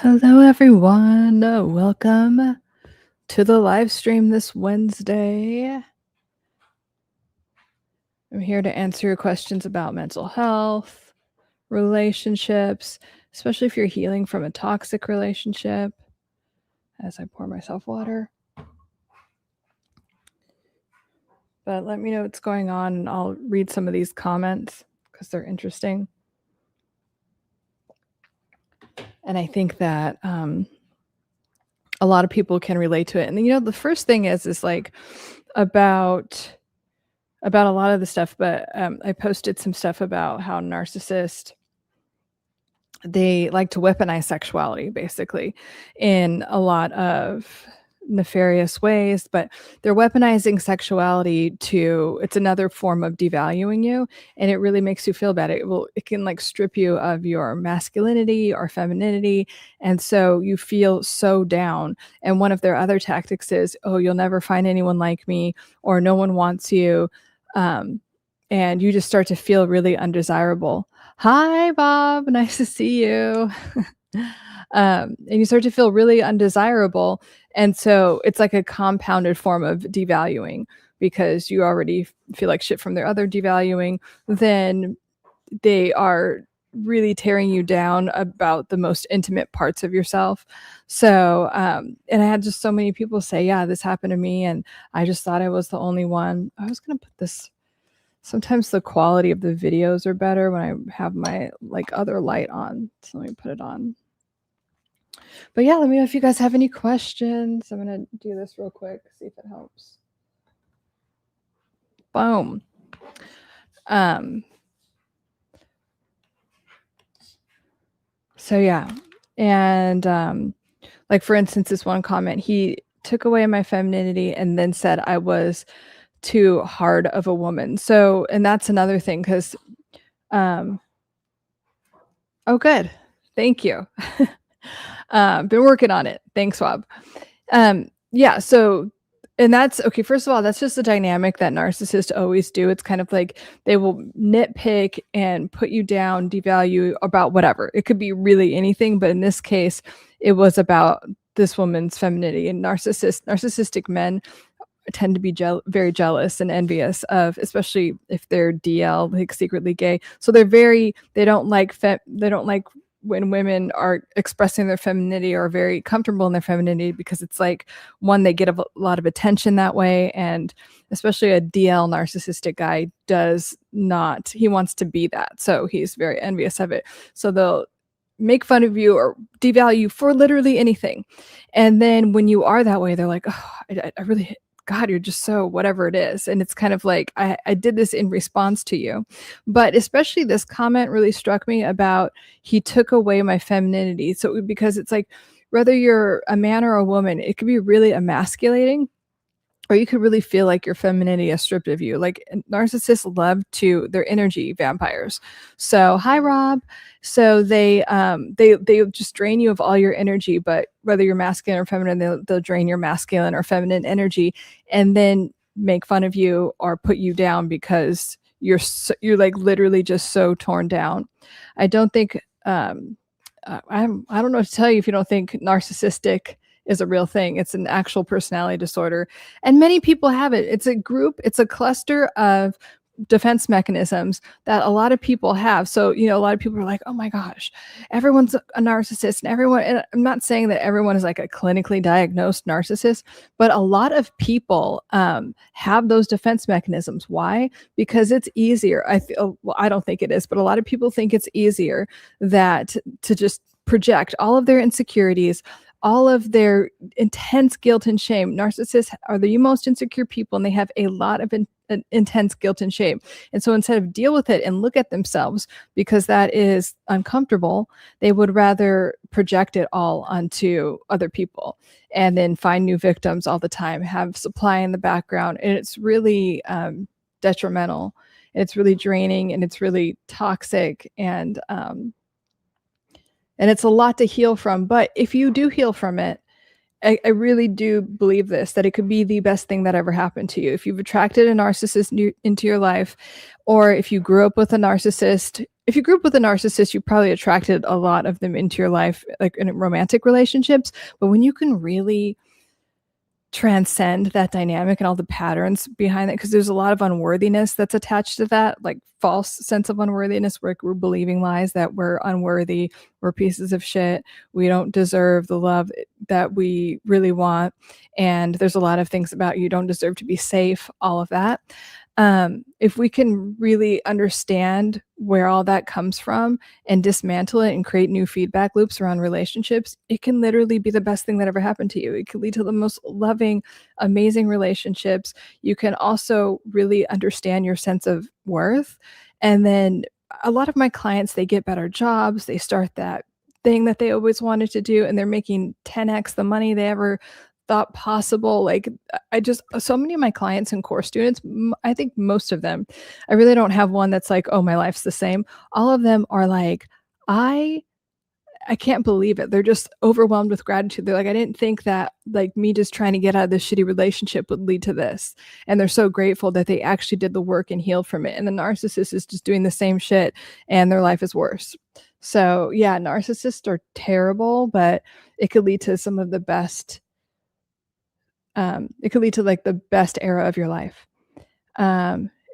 Hello, everyone. Welcome to the live stream this Wednesday. I'm here to answer your questions about mental health, relationships, especially if you're healing from a toxic relationship. As I pour myself water. But let me know what's going on, and I'll read some of these comments because they're interesting. And I think that a lot of people can relate to it. And the first thing is like about a lot of the stuff, but I posted some stuff about how narcissists, they like to weaponize sexuality basically in a lot of nefarious ways, but they're weaponizing sexuality it's another form of devaluing you, and it really makes you feel bad. It can like strip you of your masculinity or femininity, and so you feel so down. And one of their other tactics is, oh, you'll never find anyone like me, or no one wants you, and you just start to feel really undesirable. Hi, Bob. Nice to see you. And you start to feel really undesirable. And so it's like a compounded form of devaluing, because you already feel like shit from their other devaluing. Then they are really tearing you down about the most intimate parts of yourself. So, and I had just so many people say, yeah, this happened to me, and I just thought I was the only one. I was going to put this. Sometimes the quality of the videos are better when I have my like other light on. So let me put it on. But yeah, let me know if you guys have any questions. I'm going to do this real quick, see if it helps. Boom. So yeah. And like for instance, this one comment, he took away my femininity and then said I was too hard of a woman. So, and that's another thing, because oh good. Thank you. Been working on it. Thanks, Rob. Yeah, so, and that's okay. First of all, that's just the dynamic that narcissists always do. It's kind of like they will nitpick and put you down, devalue about whatever. It could be really anything, but in this case, it was about this woman's femininity. And narcissistic men tend to be very jealous and envious of, especially if they're DL, like secretly gay. So they don't like when women are expressing their femininity or very comfortable in their femininity, because it's like, one, they get a lot of attention that way, and especially a DL narcissistic guy he wants to be that, so he's very envious of it. So they'll make fun of you or devalue for literally anything, and then when you are that way, they're like, oh, I really, God, you're just so whatever it is. And it's kind of like, I did this in response to you. But especially this comment really struck me about, he took away my femininity. So because it's like, whether you're a man or a woman, it could be really emasculating, or you could really feel like your femininity is stripped of you. Like narcissists they're energy vampires. So hi, Rob. So they just drain you of all your energy, but whether you're masculine or feminine, they'll drain your masculine or feminine energy, and then make fun of you or put you down because you're like literally just so torn down. I don't think I don't know what to tell you if you don't think narcissistic is a real thing. It's an actual personality disorder, and many people have it. It's a cluster of defense mechanisms that a lot of people have. So, a lot of people are like, oh my gosh, everyone's a narcissist, and I'm not saying that everyone is like a clinically diagnosed narcissist, but a lot of people have those defense mechanisms. Why? Because it's easier. I don't think it is, but a lot of people think it's easier to just project all of their insecurities, all of their intense guilt and shame. Narcissists are the most insecure people, and they have a lot of intense guilt and shame. And so instead of deal with it and look at themselves, because that is uncomfortable, they would rather project it all onto other people and then find new victims all the time, have supply in the background. And it's really detrimental. It's really draining, and it's really toxic, and it's a lot to heal from. But if you do heal from it, I really do believe that it could be the best thing that ever happened to you. If you've attracted a narcissist into your life, or if you grew up with a narcissist, if you grew up with a narcissist, you probably attracted a lot of them into your life, like in romantic relationships. But when you can really transcend that dynamic and all the patterns behind it, because there's a lot of unworthiness that's attached to that, like false sense of unworthiness, where we're believing lies that we're unworthy, we're pieces of shit, we don't deserve the love that we really want, and there's a lot of things about you don't deserve to be safe, all of that. If we can really understand where all that comes from and dismantle it and create new feedback loops around relationships, it can literally be the best thing that ever happened to you. It can lead to the most loving, amazing relationships. You can also really understand your sense of worth. And then a lot of my clients, they get better jobs, they start that thing that they always wanted to do, and they're making 10x the money they ever thought possible. Like, I just, so many of my clients and core students, I think most of them, I really don't have one that's like, oh, my life's the same. All of them are like, I can't believe it. They're just overwhelmed with gratitude. They're like, I didn't think that like me just trying to get out of this shitty relationship would lead to this. And they're so grateful that they actually did the work and healed from it. And the narcissist is just doing the same shit and their life is worse. So yeah, narcissists are terrible, but it could lead to some of the best, it could lead to like the best era of your life.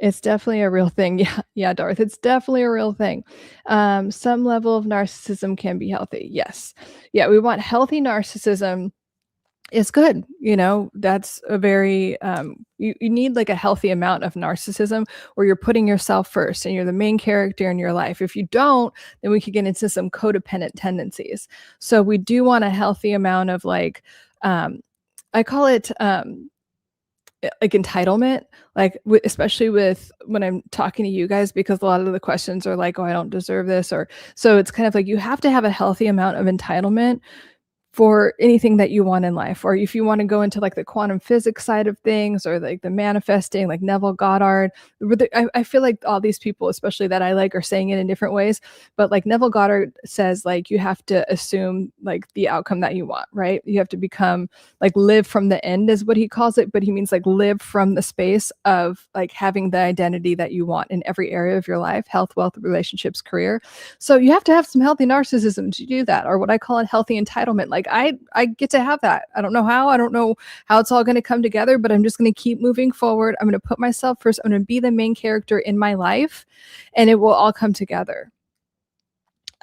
It's definitely a real thing. Yeah, Darth, it's definitely a real thing. Some level of narcissism can be healthy. Yes. Yeah, we want healthy narcissism. It's good. That's a very, you need like a healthy amount of narcissism where you're putting yourself first and you're the main character in your life. If you don't, then we could get into some codependent tendencies. So we do want a healthy amount of like, I call it like entitlement, like especially with when I'm talking to you guys, because a lot of the questions are like, oh, I don't deserve this, or so it's kind of like you have to have a healthy amount of entitlement for anything that you want in life. Or if you want to go into like the quantum physics side of things, or like the manifesting, like Neville, Goddard, I feel like all these people, especially that I like, are saying it in different ways. But like Neville Goddard says, like you have to assume like the outcome that you want, right? You have to become like live from the end is what he calls it. But he means like live from the space of like having the identity that you want in every area of your life: health, wealth, relationships, career. So you have to have some healthy narcissism to do that, or what I call it healthy entitlement. Like I get to have that. I don't know how it's all going to come together, but I'm just going to keep moving forward. I'm going to put myself first. I'm going to be the main character in my life, and it will all come together.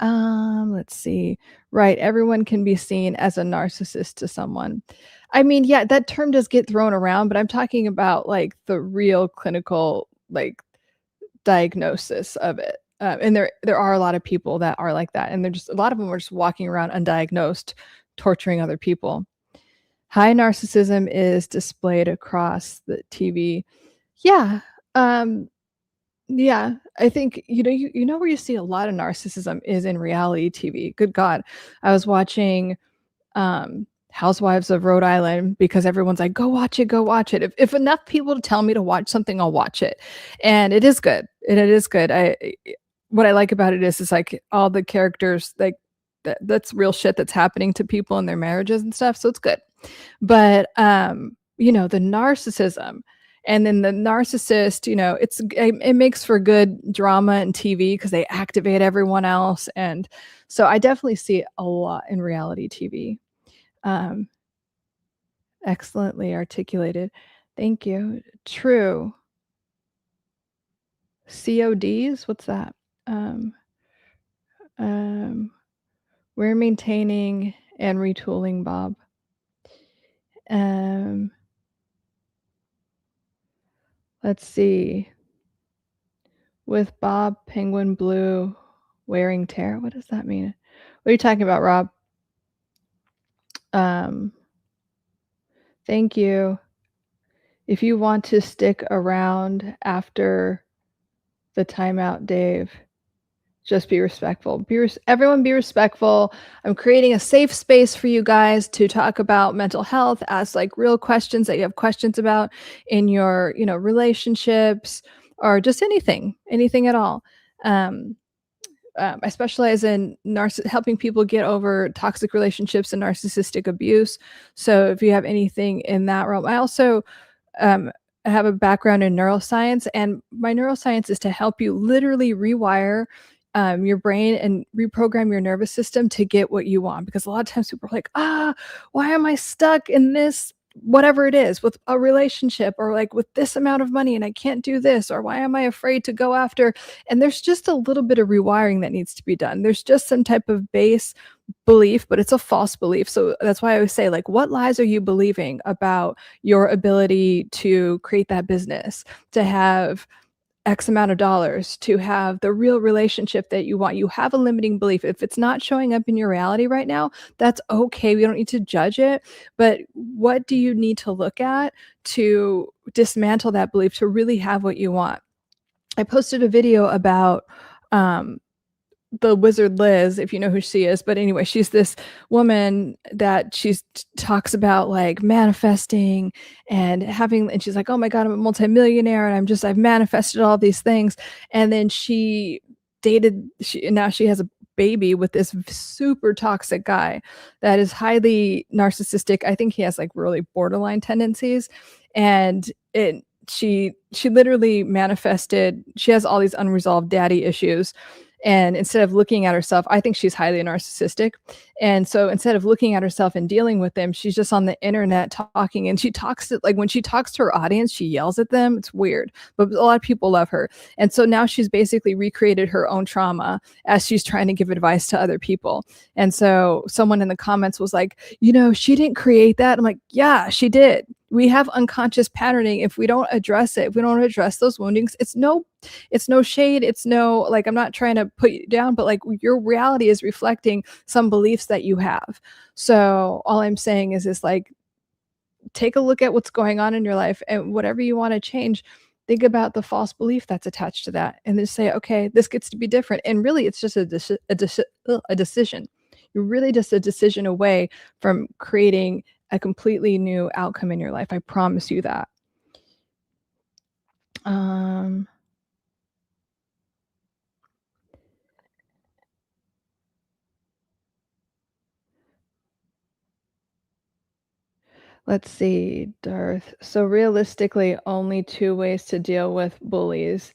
Let's see. Right. Everyone can be seen as a narcissist to someone. I mean, yeah, that term does get thrown around, but I'm talking about like the real clinical, like diagnosis of it. And there are a lot of people that are like that, and they're just, a lot of them are just walking around undiagnosed, torturing other people. High narcissism is displayed across the TV. Yeah. Yeah, I think you know where you see a lot of narcissism is in reality TV. Good God. I was watching Housewives of Rhode Island because everyone's like, go watch it, go watch it. If enough people tell me to watch something, I'll watch it. And it is good. And it is good. What I like about it is like all the characters, like that's real shit that's happening to people in their marriages and stuff. So it's good. But the narcissism, and then the narcissist, it makes for good drama and TV because they activate everyone else. And so I definitely see it a lot in reality TV. Excellently articulated. Thank you. True. CODs? What's that? We're maintaining and retooling, Bob. Let's see. With Bob, Penguin Blue, wearing tear. What does that mean? What are you talking about, Rob? Thank you. If you want to stick around after the timeout, Dave, just be respectful. Everyone be respectful. I'm creating a safe space for you guys to talk about mental health, ask like real questions that you have questions about in your, relationships, or just anything at all. I specialize in helping people get over toxic relationships and narcissistic abuse. So if you have anything in that realm, I also have a background in neuroscience, and my neuroscience is to help you literally rewire your brain and reprogram your nervous system to get what you want. Because a lot of times people are like, why am I stuck in this, whatever it is, with a relationship, or like with this amount of money and I can't do this, or why am I afraid to go after? And there's just a little bit of rewiring that needs to be done. There's just some type of base belief, but it's a false belief. So that's why I always say, like, what lies are you believing about your ability to create that business, to have X amount of dollars, to have the real relationship that you want? You have a limiting belief. If it's not showing up in your reality right now, that's okay. We don't need to judge it. But what do you need to look at to dismantle that belief to really have what you want? I posted a video about the wizard Liz, if you know who she is. But anyway, she's this woman that talks about like manifesting and having, and she's like, oh my God, I'm a multimillionaire and I've manifested all these things. And then now she has a baby with this super toxic guy that is highly narcissistic. I think he has like really borderline tendencies. And she literally manifested, she has all these unresolved daddy issues. And instead of looking at herself, I think she's highly narcissistic. And so instead of looking at herself and dealing with them, she's just on the internet talking. And when she talks to her audience, she yells at them. It's weird, but a lot of people love her. And so now she's basically recreated her own trauma as she's trying to give advice to other people. And so someone in the comments was like, she didn't create that. I'm like, yeah, she did. We have unconscious patterning. If we don't address it, if we don't address those woundings, it's no shade. It's no, like, I'm not trying to put you down, but like your reality is reflecting some beliefs that you have. So all I'm saying is like, take a look at what's going on in your life, and whatever you want to change, think about the false belief that's attached to that, and then say, okay, this gets to be different. And really, it's just a decision. You're really just a decision away from creating a completely new outcome in your life. I promise you that. Let's see, Darth. So realistically, only two ways to deal with bullies: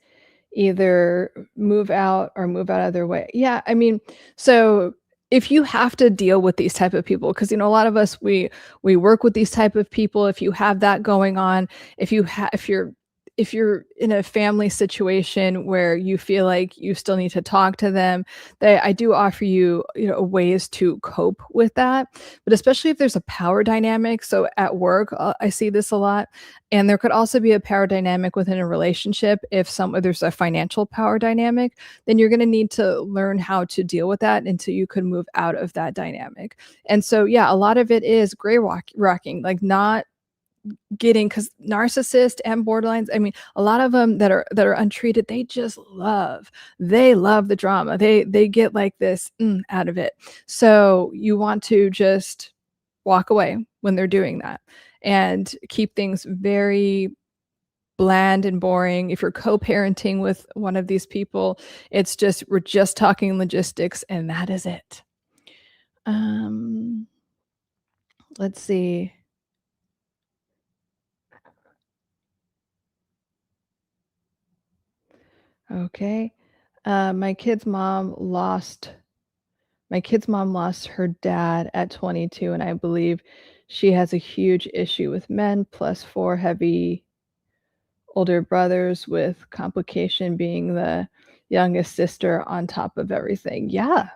either move out or move out other way. Yeah, I mean, so if you have to deal with these type of people, because a lot of us, we work with these type of people. If you have that going on, if you're in a family situation where you feel like you still need to talk to them, I do offer you, ways to cope with that. But especially if there's a power dynamic. So at work, I see this a lot. And there could also be a power dynamic within a relationship. If there's a financial power dynamic, then you're going to need to learn how to deal with that until you can move out of that dynamic. And so, yeah, a lot of it is gray rocking, like not getting, because narcissists and borderlines, I mean, a lot of them that are untreated, they love the drama. They get like this out of it. So you want to just walk away when they're doing that and keep things very bland and boring. If you're co-parenting with one of these people, we're just talking logistics, and that is it. Let's see. Okay. My kid's mom lost her dad at 22, and I believe she has a huge issue with men, plus 4 heavy older brothers, with complication being the youngest sister on top of everything. Yeah,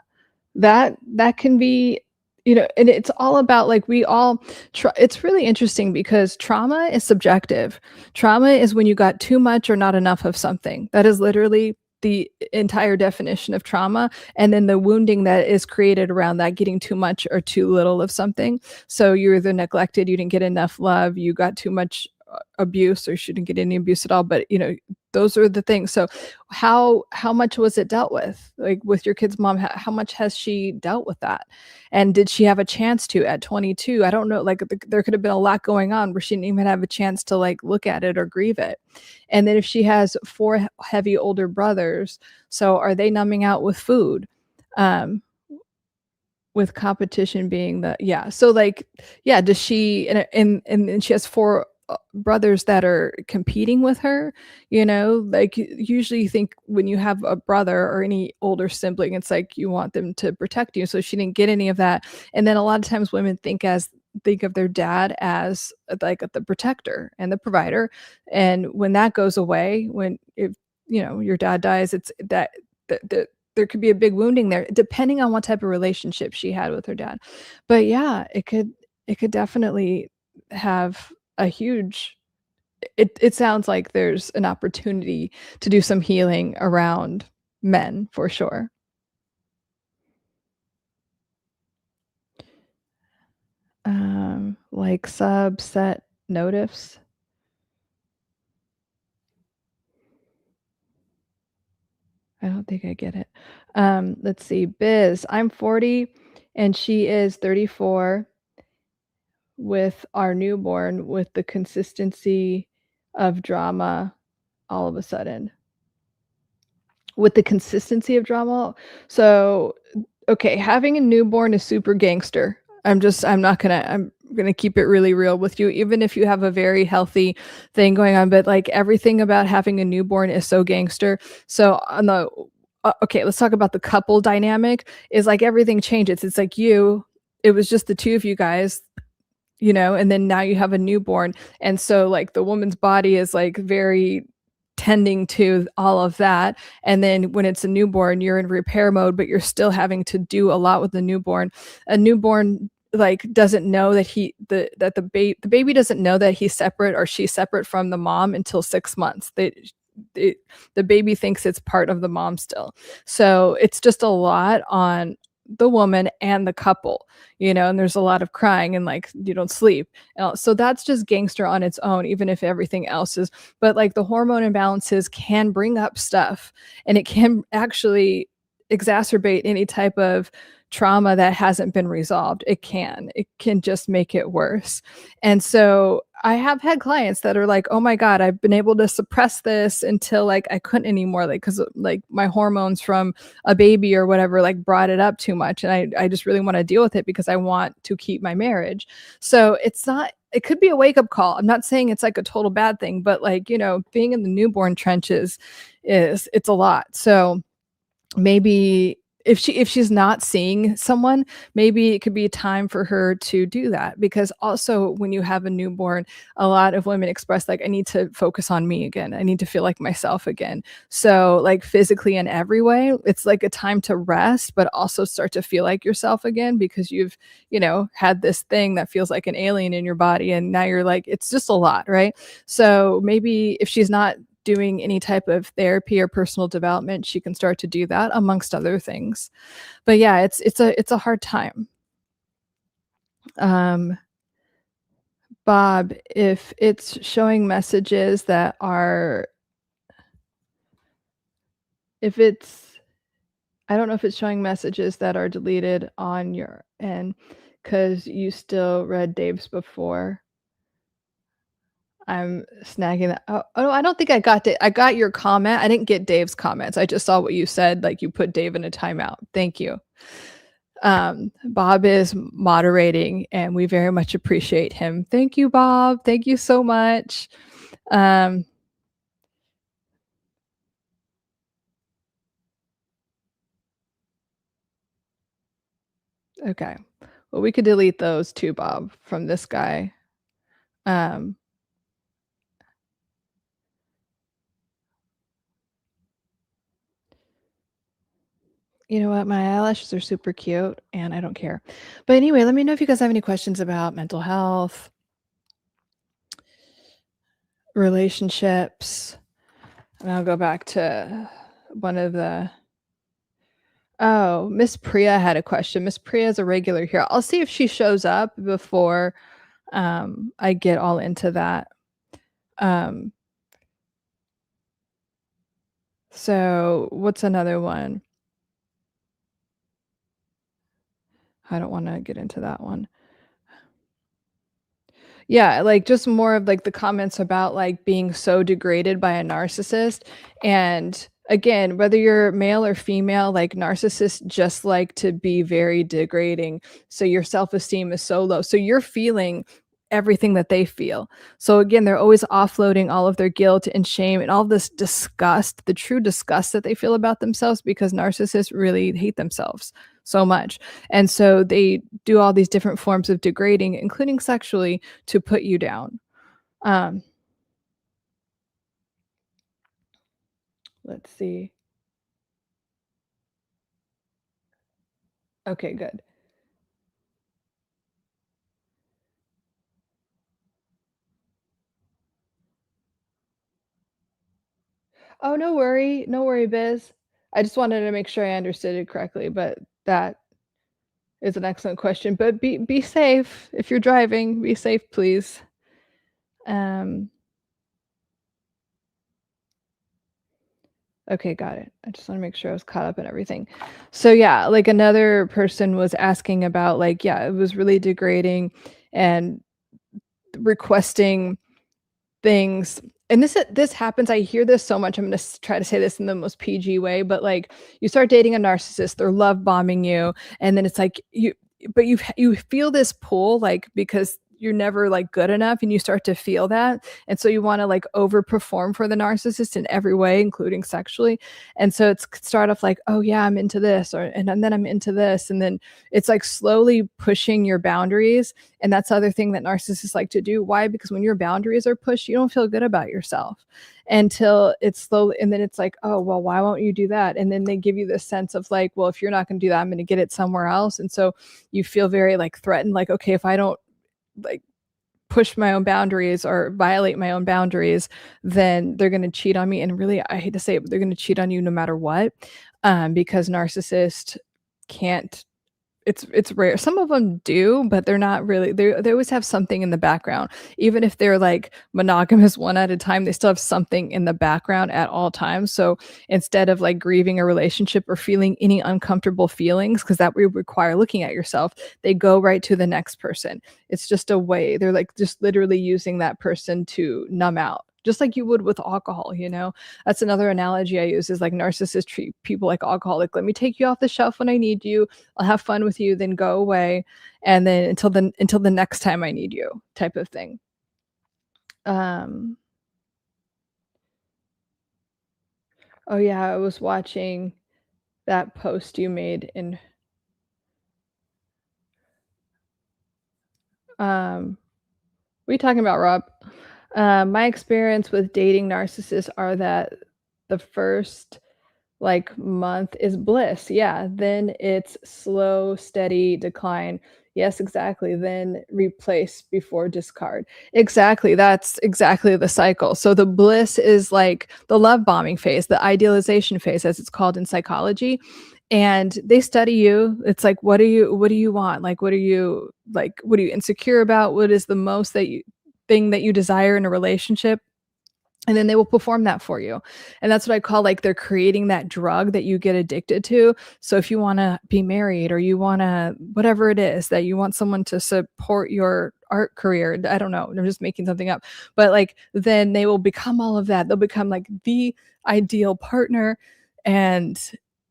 that can be, and it's all about, like, it's really interesting because trauma is subjective. Trauma is when you got too much or not enough of something. That is literally the entire definition of trauma. And then the wounding that is created around that, getting too much or too little of something. So you're either neglected, you didn't get enough love, you got too much abuse, or shouldn't get any abuse at all. But those are the things. So how much was it dealt with? Like with your kid's mom, how much has she dealt with that? And did she have a chance to at 22? I don't know. Like there could have been a lot going on where she didn't even have a chance to like look at it or grieve it. And then if she has 4 heavy older brothers, so are they numbing out with food? With competition being so like, yeah, does she, and she has 4 brothers that are competing with her, you know, like usually you think when you have a brother or any older sibling, it's like you want them to protect you. So she didn't get any of that. And then a lot of times women think of their dad as like the protector and the provider. And when that goes away, when if you know your dad dies, it's that there could be a big wounding there, depending on what type of relationship she had with her dad. But yeah, it could definitely have a huge it sounds like there's an opportunity to do some healing around men for sure. Like subset notifs. I don't think I get it. Let's see. Biz, I'm 40 and she is 34 with our newborn with the consistency of drama all of a sudden. With the consistency of drama. So, okay, having a newborn is super gangster. I'm gonna keep it really real with you, even if you have a very healthy thing going on. But like everything about having a newborn is so gangster. So on the okay, let's talk about the couple dynamic. Is like everything changes. It's like it was just the two of you guys, you know, and then now you have a newborn, and so like the woman's body is like very tending to all of that. And then when it's a newborn, you're in repair mode, but you're still having to do a lot with the newborn. A newborn like doesn't know that the baby doesn't know that he's separate or she's separate from the mom until 6 months. The baby thinks it's part of the mom still. So it's just a lot on the woman and the couple, you know, and there's a lot of crying and like you don't sleep. So that's just gangster on its own, even if everything else is. But like the hormone imbalances can bring up stuff and it can actually exacerbate any type of trauma that hasn't been resolved. It can just make it worse. And so I have had clients that are like, oh my God, I've been able to suppress this until like I couldn't anymore. Like, cause like my hormones from a baby or whatever, like brought it up too much. And I just really want to deal with it because I want to keep my marriage. So it could be a wake up call. I'm not saying it's like a total bad thing, but like, you know, being in the newborn trenches it's a lot. So maybe if she's not seeing someone, maybe it could be time for her to do that. Because also when you have a newborn, a lot of women express like, I need to focus on me again, I need to feel like myself again. So like physically in every way, it's like a time to rest but also start to feel like yourself again, because you've, you know, had this thing that feels like an alien in your body and now you're like, it's just a lot, right? So maybe if she's not doing any type of therapy or personal development, she can start to do that amongst other things. But yeah, it's a hard time. Bob, if it's showing messages that are if it's I don't know if it's showing messages that are deleted on your end because you still read Dave's before. I'm snagging that. Oh, I don't think I got I got your comment. I didn't get Dave's comments. I just saw what you said. Like you put Dave in a timeout. Thank you. Bob is moderating and we very much appreciate him. Thank you, Bob. Thank you so much. Okay. Well, we could delete those too, Bob, from this guy. You know what? My eyelashes are super cute and I don't care. But anyway, let me know if you guys have any questions about mental health, relationships. And I'll go back to one of the Oh, Miss Priya had a question. Miss Priya is a regular here. I'll see if she shows up before I get all into that. So what's another one? I don't want to get into that one. Yeah, like just more of like the comments about like being so degraded by a narcissist. And again, whether you're male or female, like narcissists just like to be very degrading. So your self-esteem is so low. So you're feeling everything that they feel. So again, they're always offloading all of their guilt and shame and all this disgust, the true disgust that they feel about themselves, because narcissists really hate themselves so much. And so they do all these different forms of degrading, including sexually, to put you down. Let's see. Okay, good. Oh, no worry, Biz. I just wanted to make sure I understood it correctly, but that is an excellent question. But be safe if you're driving. Be safe, please. Um, okay, got it. I just want to make sure I was caught up in everything. So yeah, like another person was asking about like, yeah, it was really degrading and requesting things. And this happens, I hear this so much. I'm gonna try to say this in the most PG way, but like you start dating a narcissist, they're love bombing you, and then it's like you feel this pull, like because you're never like good enough, and you start to feel that, and so you want to like overperform for the narcissist in every way, including sexually. And so it's start off like, oh yeah, I'm into this, or and then I'm into this, and then it's like slowly pushing your boundaries. And that's the other thing that narcissists like to do. Why? Because when your boundaries are pushed, you don't feel good about yourself until it's slowly, and then it's like, oh, well, why won't you do that? And then they give you this sense of like, well, if you're not going to do that, I'm going to get it somewhere else. And so you feel very like threatened, like, okay, if I don't like push my own boundaries or violate my own boundaries, then they're going to cheat on me. And really, I hate to say it, but they're going to cheat on you no matter what, because narcissists can't, it's rare. Some of them do, but they're not really, they always have something in the background. Even if they're like monogamous one at a time, they still have something in the background at all times. So instead of like grieving a relationship or feeling any uncomfortable feelings, because that would require looking at yourself, they go right to the next person. It's just a way. They're like just literally using that person to numb out, just like you would with alcohol, you know? That's another analogy I use, is like narcissists treat people like alcohol. Like, let me take you off the shelf when I need you. I'll have fun with you, then go away. And then until the next time I need you, type of thing. Oh yeah, I was watching that post you made in what are you talking about, Rob? My experience with dating narcissists are that the first like month is bliss. Yeah. Then it's slow, steady decline. Yes, exactly. Then replace before discard. Exactly. That's exactly the cycle. So the bliss is like the love bombing phase, the idealization phase, as it's called in psychology. And they study you. It's like, what do you want? Like, what are you insecure about? What is the most thing that you desire in a relationship? And then they will perform that for you. And that's what I call like they're creating that drug that you get addicted to. So if you want to be married, or you want to, whatever it is that you want someone to support your art career, I don't know, I'm just making something up, but like then they will become all of that. They'll become like the ideal partner, and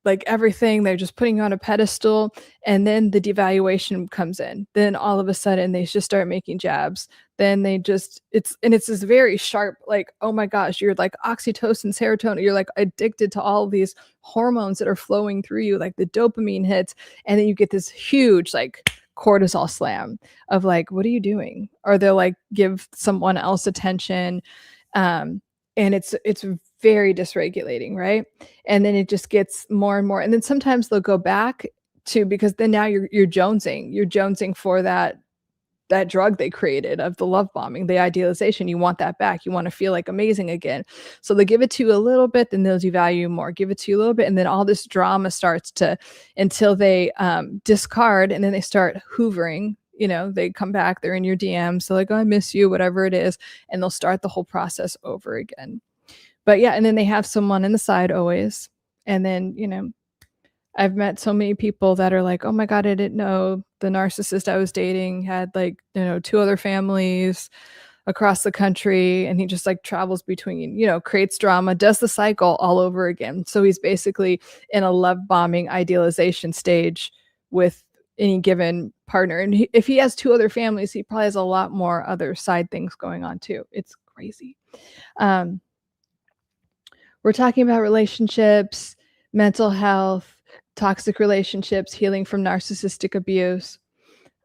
like everything, they're just putting you on a pedestal. And then the devaluation comes in. Then all of a sudden they just start making jabs. Then they just, it's this very sharp, like, oh my gosh, you're like oxytocin, serotonin, you're like addicted to all of these hormones that are flowing through you, like the dopamine hits. And then you get this huge like cortisol slam of like, what are you doing? Or they'll like give someone else attention. And it's very dysregulating, right? And then it just gets more and more. And then sometimes they'll go back to, because then now you're jonesing for that drug they created of the love bombing, the idealization. You want that back. You want to feel like amazing again. So they give it to you a little bit, then they'll devalue more, give it to you a little bit. And then all this drama starts to, until they discard, and then they start hoovering. You know, they come back, they're in your DMs. So like, oh, I miss you, whatever it is. And they'll start the whole process over again. But yeah, and then they have someone in the side always. And then, you know, I've met so many people that are like, oh my God, I didn't know the narcissist I was dating had like, you know, 2 other families across the country. And he just like travels between, you know, creates drama, does the cycle all over again. So he's basically in a love bombing idealization stage with any given partner. And if he has 2 other families, he probably has a lot more other side things going on too. It's crazy. We're talking about relationships, mental health, toxic relationships, healing from narcissistic abuse.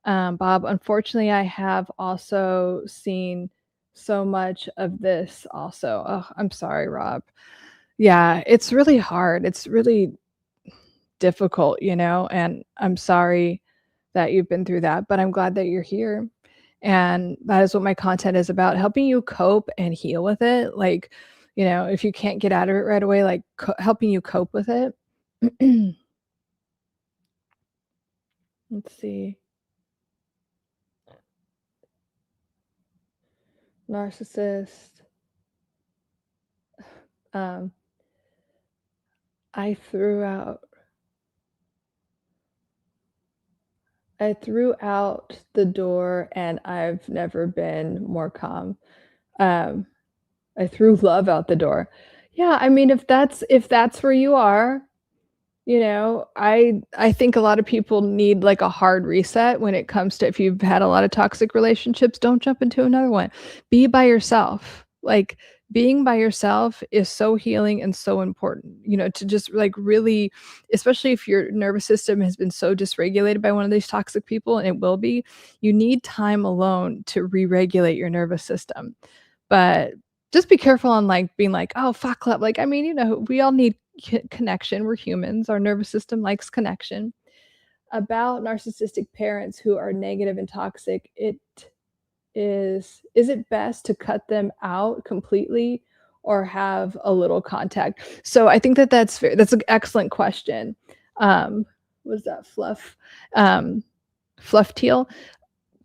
Bob, unfortunately, I have also seen so much of this also. Oh, I'm sorry, Rob. Yeah, it's really hard. It's really difficult, and I'm sorry that you've been through that, but I'm glad that you're here. And that is what my content is about, helping you cope and heal with it. Like, if you can't get out of it right away, like helping you cope with it. Let's see. Narcissist. I threw out the door, and I've never been more calm. I threw love out the door. Yeah, I mean, if that's where you are, I think a lot of people need, like, a hard reset when it comes to, if you've had a lot of toxic relationships, don't jump into another one. Be by yourself. Like, being by yourself is so healing and so important, to just, like, really, especially if your nervous system has been so dysregulated by one of these toxic people, and it will be, you need time alone to re-regulate your nervous system. But just be careful on, like, being like, "Oh, fuck club." Like, I mean, we all need connection. We're humans. Our nervous system likes connection. About narcissistic parents who are negative and toxic, is it best to cut them out completely or have a little contact? So I think that's an excellent question. Was that fluff teal?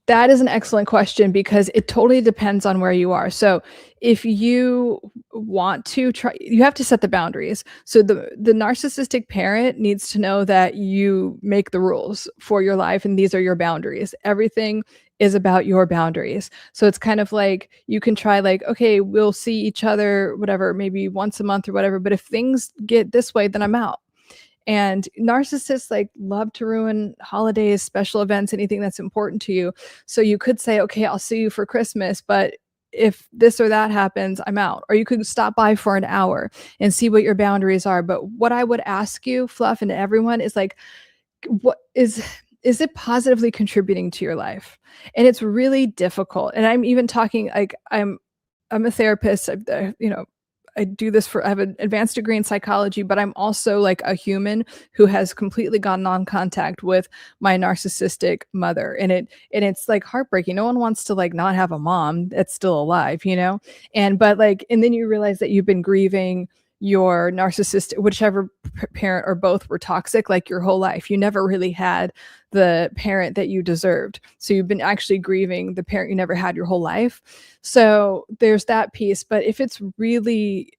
That is an excellent question, because it totally depends on where you are. So if you want to try, you have to set the boundaries. So the narcissistic parent needs to know that you make the rules for your life, and these are your boundaries. Everything is about your boundaries. So it's kind of like, you can try, like, okay, we'll see each other, whatever, maybe once a month or whatever. But if things get this way, then I'm out. And narcissists, like, love to ruin holidays, special events, anything that's important to you. So you could say, okay, I'll see you for Christmas, but if this or that happens, I'm out. Or you could stop by for an hour and see what your boundaries are. But what I would ask you, Fluff, and everyone, is like, what is it positively contributing to your life? And it's really difficult. And I'm even talking, like, I'm a therapist. I do this I have an advanced degree in psychology, but I'm also, like, a human who has completely gone non-contact with my narcissistic mother. And it's like heartbreaking. No one wants to, like, not have a mom that's still alive, and then you realize that you've been grieving your narcissist, whichever parent or both were toxic, like, your whole life. You never really had the parent that you deserved. So you've been actually grieving the parent you never had your whole life. So there's that piece. But if it's really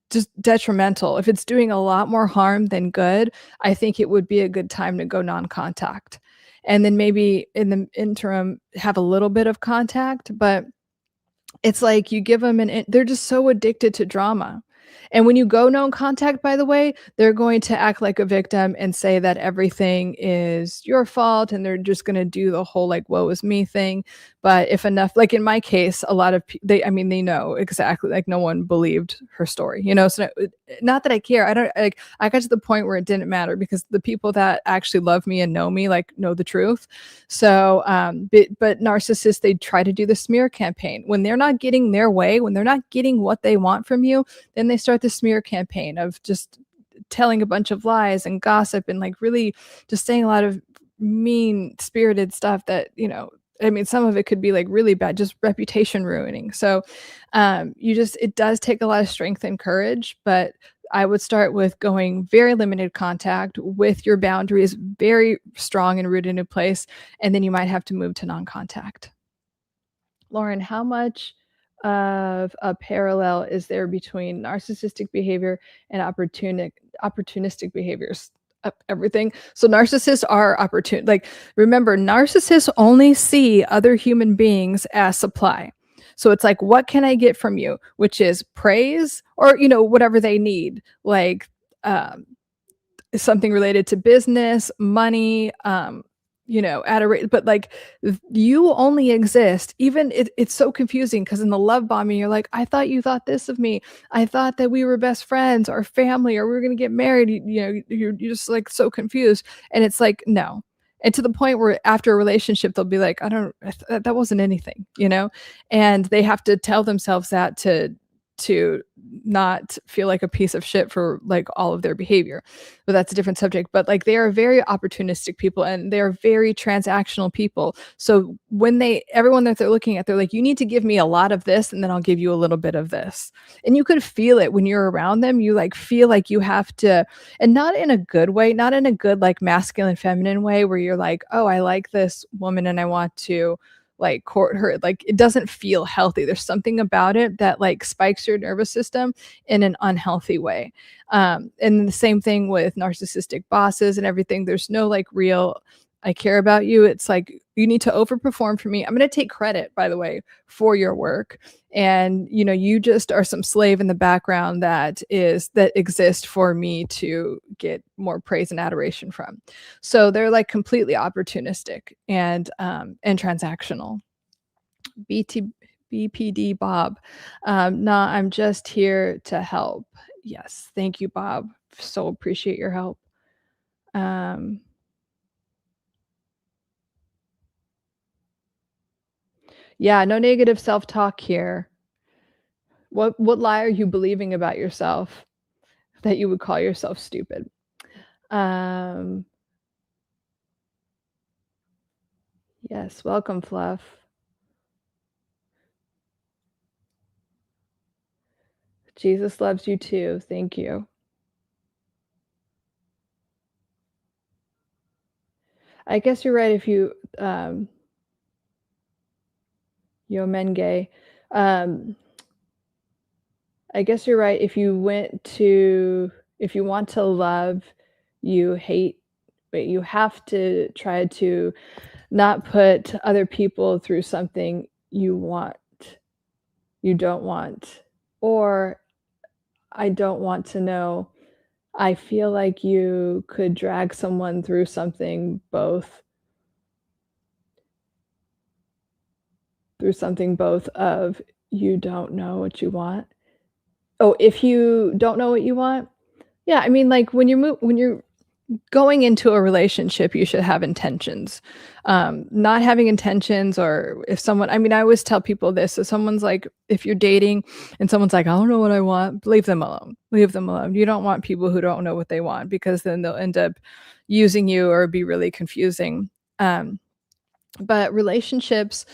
just detrimental, if it's doing a lot more harm than good, I think it would be a good time to go non-contact. And then maybe in the interim, have a little bit of contact. But it's like, you give them they're just so addicted to drama. And when you go no contact, by the way, they're going to act like a victim and say that everything is your fault, and they're just going to do the whole, like, woe is me thing. But if enough, like in my case, a lot of they know exactly, like, no one believed her story, so not that I care. I got to the point where it didn't matter, because the people that actually love me and know me, like, know the truth. So but narcissists, they try to do the smear campaign when they're not getting their way, when they're not getting what they want from you. Then they start the smear campaign of just telling a bunch of lies and gossip, and, like, really just saying a lot of mean spirited stuff that, I mean, some of it could be, like, really bad, just reputation ruining. So it does take a lot of strength and courage, but I would start with going very limited contact with your boundaries very strong and rooted in place. And then you might have to move to non-contact. Lauren, how much of a parallel is there between narcissistic behavior and opportunistic behaviors? Everything. So narcissists are opportune. Like, remember, narcissists only see other human beings as supply. So it's like, what can I get from you? Which is praise, or, whatever they need, like something related to business, money, but like you only exist. Even it's so confusing because in the love bombing, you're like, I thought you thought this of me. I thought that we were best friends or family or we were going to get married. You're just like so confused. And it's like, no. And to the point where after a relationship, they'll be like, that wasn't anything, and they have to tell themselves that to not feel like a piece of shit for like all of their behavior. But that's a different subject. But like they are very opportunistic people and they are very transactional people. So when everyone that they're looking at, they're like, you need to give me a lot of this and then I'll give you a little bit of this. And you could feel it when you're around them. You like feel like you have to, and not in a good way, not in a good like masculine feminine way where you're like, oh, I like this woman and I want to like court her. Like it doesn't feel healthy. There's something about it that like spikes your nervous system in an unhealthy way. And the same thing with narcissistic bosses and everything. There's no like real, I care about you. It's like, you need to overperform for me. I'm going to take credit, by the way, for your work. And, you just are some slave in the background that exists for me to get more praise and adoration from. So they're like completely opportunistic and transactional. BPD Bob. Nah, I'm just here to help. Yes. Thank you, Bob. So appreciate your help. Yeah, no negative self-talk here. What lie are you believing about yourself that you would call yourself stupid? Yes, welcome, Fluff. Jesus loves you too. Thank you. I guess you're right if you Yo Menge. I guess you're right if you want to love, you have to try to not put other people through something you don't want. Or I don't want to know. I feel like you could drag someone through something both of you don't know what you want. Oh, if you don't know what you want? Yeah, I mean, like, when you're going into a relationship, you should have intentions. Not having intentions, or if someone, I mean, I always tell people this. So someone's like, if you're dating and someone's like, I don't know what I want, leave them alone. Leave them alone. You don't want people who don't know what they want, because then they'll end up using you or be really confusing. But relationships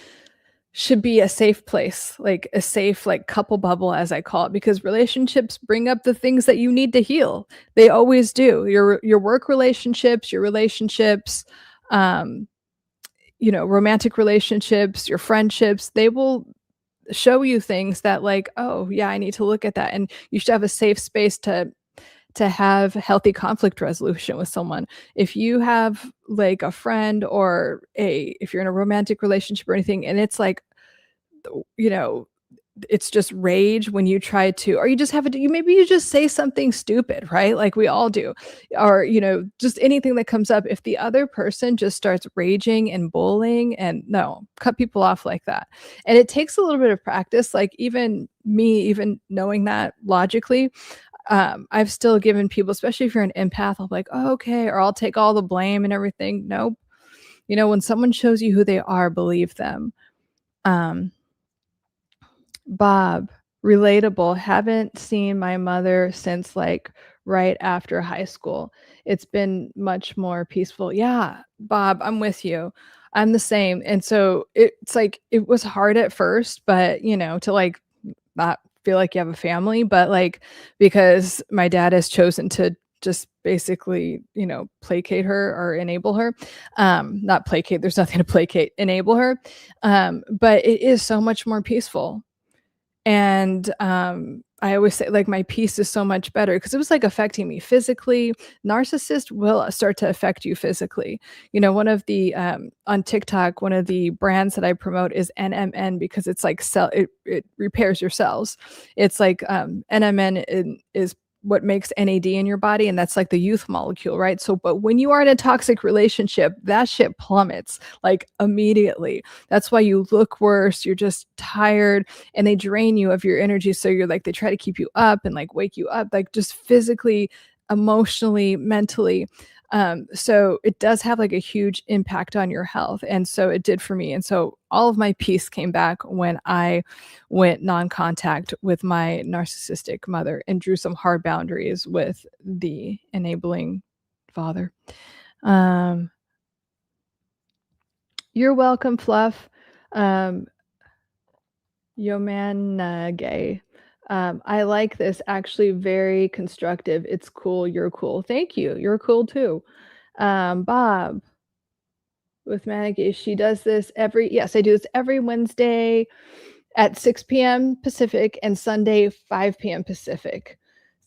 should be a safe place, like a safe like couple bubble, as I call it, because relationships bring up the things that you need to heal. They always do. Your work relationships, your relationships, romantic relationships, your friendships, they will show you things that like, oh yeah, I need to look at that. And you should have a safe space to have healthy conflict resolution with someone. If you have like a friend or if you're in a romantic relationship or anything, and it's like, it's just rage when you try to, or you just maybe you just say something stupid, right? Like we all do, or, just anything that comes up. If the other person just starts raging and bullying, and no, cut people off like that. And it takes a little bit of practice. Like even me, even knowing that logically, I've still given people, especially if you're an empath, I'll be like, oh, okay, or I'll take all the blame and everything. Nope. When someone shows you who they are, believe them. Bob, relatable. Haven't seen my mother since like right after high school. It's been much more peaceful. Yeah, Bob, I'm with you. I'm the same. And so it's like, it was hard at first, but to like not feel like you have a family, but like, because my dad has chosen to just basically, placate her or enable her. Not placate, there's nothing to placate, enable her. But it is so much more peaceful. And I always say like my peace is so much better because it was like affecting me physically. Narcissist will start to affect you physically. One of the on TikTok, one of the brands that I promote is NMN, because it's like it repairs your cells. It's like NMN is what makes NAD in your body, and that's like the youth molecule, right? So, but when you are in a toxic relationship, that shit plummets like immediately. That's why you look worse, you're just tired, and they drain you of your energy. So you're like, they try to keep you up and like wake you up, like just physically, emotionally, mentally. So it does have like a huge impact on your health. And so it did for me. And so all of my peace came back when I went non-contact with my narcissistic mother and drew some hard boundaries with the enabling father. You're welcome, Fluff. Yomanage. I like this, actually very constructive. It's cool. You're cool. Thank you. You're cool too. Bob with Manage, she does this yes, I do this every Wednesday at 6 p.m. Pacific and Sunday 5 p.m. Pacific.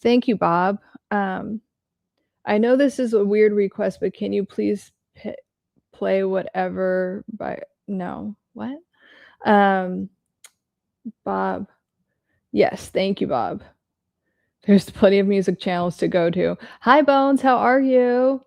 Thank you, Bob. I know this is a weird request, but can you please play whatever by no what? Bob. Yes, thank you, Bob. There's plenty of music channels to go to. Hi, Bones, how are you?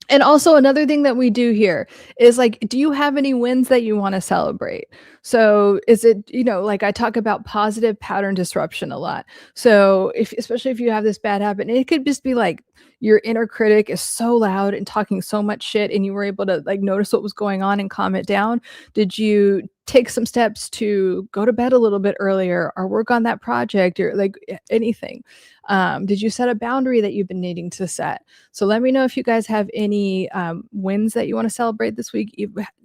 And also another thing that we do here is like, do you have any wins that you want to celebrate? So is it, like I talk about positive pattern disruption a lot. So especially if you have this bad habit, and it could just be like your inner critic is so loud and talking so much shit, and you were able to like notice what was going on and calm it down. Did you take some steps to go to bed a little bit earlier or work on that project or like anything? Did you set a boundary that you've been needing to set? So let me know if you guys have any wins that you want to celebrate this week.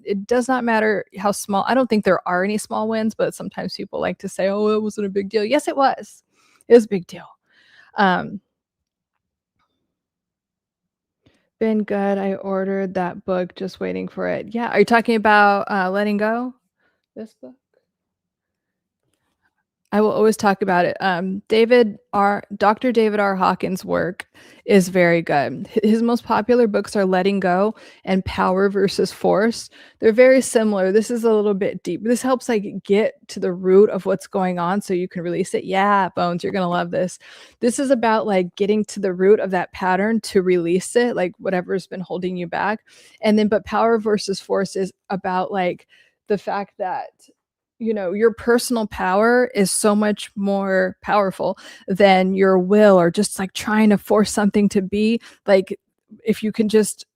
It does not matter how small. I don't think there are any small wins, but sometimes people like to say, oh, it wasn't a big deal. Yes, it was. It was a big deal. Been good. I ordered that book, just waiting for it. Yeah. Are you talking about Letting Go? This book? I will always talk about it. Dr. David R. Hawkins' work is very good. His most popular books are Letting Go and Power versus Force. They're very similar. This is a little bit deep. This helps like get to the root of what's going on so you can release it. Yeah, Bones, you're going to love this. This is about like getting to the root of that pattern to release it, like whatever's been holding you back. And then, but Power versus Force is about like the fact that your personal power is so much more powerful than your will or just like trying to force something to be. Like if you can just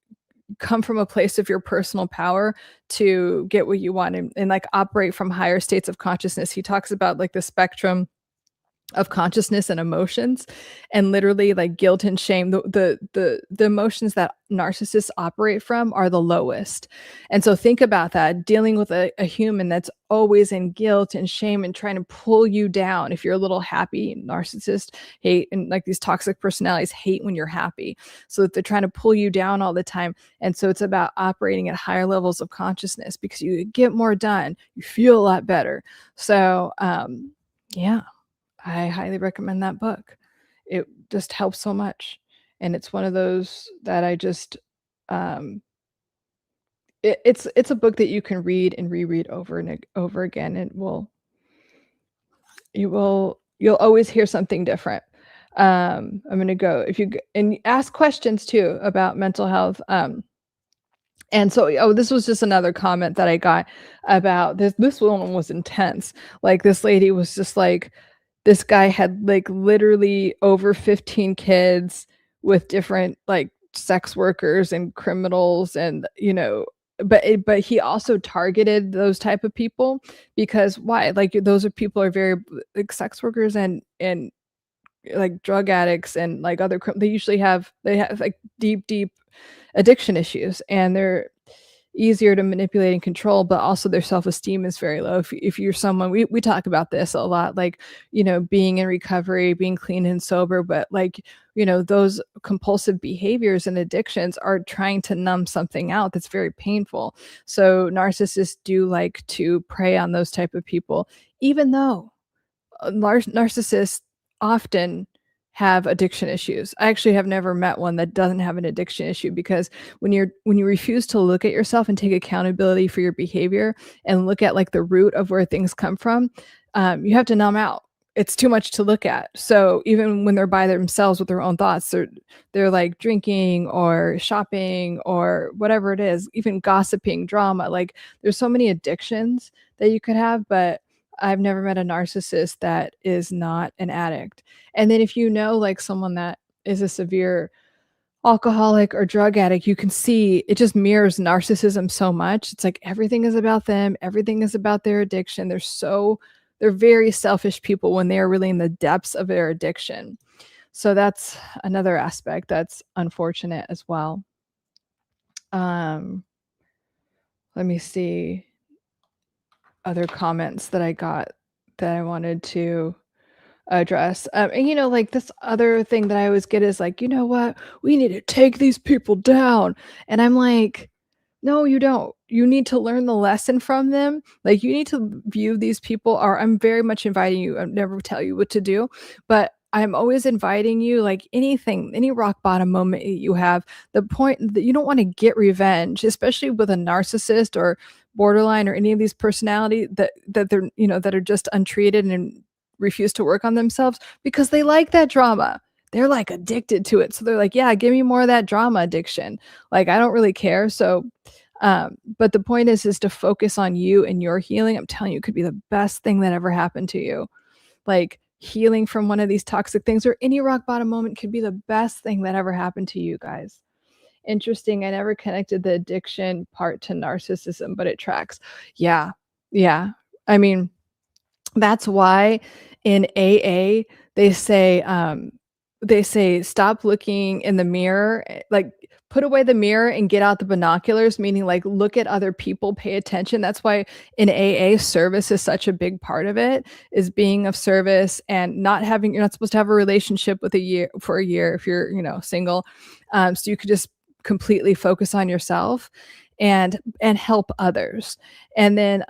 come from a place of your personal power to get what you want and like operate from higher states of consciousness. He talks about like the spectrum of consciousness and emotions, and literally like guilt and shame, the emotions that narcissists operate from are the lowest. And so think about that, dealing with a human that's always in guilt and shame and trying to pull you down. If you're a little happy, narcissists hate, and like these toxic personalities hate when you're happy, so that they're trying to pull you down all the time. And so it's about operating at higher levels of consciousness because you get more done, you feel a lot better. So yeah, I highly recommend that book. It just helps so much. And it's one of those that I just it's a book that you can read and reread over and over again, and you'll always hear something different. I'm going to go and ask questions too about mental health. And so, this was just another comment that I got about this. This one was intense. Like this lady was just like, this guy had like literally over 15 kids with different like sex workers and criminals, and but he also targeted those type of people because why? Like those are people are very like sex workers and like drug addicts and like they usually have like deep addiction issues, and they're easier to manipulate and control, but also their self-esteem is very low. If you're someone, we talk about this a lot, like being in recovery, being clean and sober, but like those compulsive behaviors and addictions are trying to numb something out that's very painful. So narcissists do like to prey on those type of people, even though narcissists often have addiction issues. I actually have never met one that doesn't have an addiction issue, because when you refuse to look at yourself and take accountability for your behavior and look at like the root of where things come from, you have to numb out. it's too much to look at. So even when they're by themselves with their own thoughts, they're like drinking or shopping or whatever it is, even gossiping, drama. Like there's so many addictions that you could have, but I've never met a narcissist that is not an addict. And then if you know like someone that is a severe alcoholic or drug addict, you can see it just mirrors narcissism so much. It's like everything is about them, everything is about their addiction. They're very selfish people when they're really in the depths of their addiction. So that's another aspect that's unfortunate as well. Let me see other comments that I got that I wanted to address. And like this other thing that I always get is like, you know what? We need to take these people down. And I'm like, no, you don't. You need to learn the lesson from them. Like you need to view these people, or I'm very much inviting you. I never tell you what to do, but I'm always inviting you, like anything, any rock bottom moment you have, the point that you don't want to get revenge, especially with a narcissist or borderline or any of these personality that they're, that are just untreated and refuse to work on themselves because they like that drama. They're like addicted to it. So they're like, yeah, give me more of that drama addiction. Like, I don't really care. So, but the point is to focus on you and your healing. I'm telling you, it could be the best thing that ever happened to you. Like healing from one of these toxic things or any rock bottom moment could be the best thing that ever happened to you guys. Interesting. I never connected the addiction part to narcissism, but it tracks. Yeah. Yeah. I mean, that's why in AA they say stop looking in the mirror, like put away the mirror and get out the binoculars, meaning like look at other people, pay attention. That's why in AA service is such a big part of it, is being of service and you're not supposed to have a relationship for a year if you're, single. So you could just completely focus on yourself and help others. And then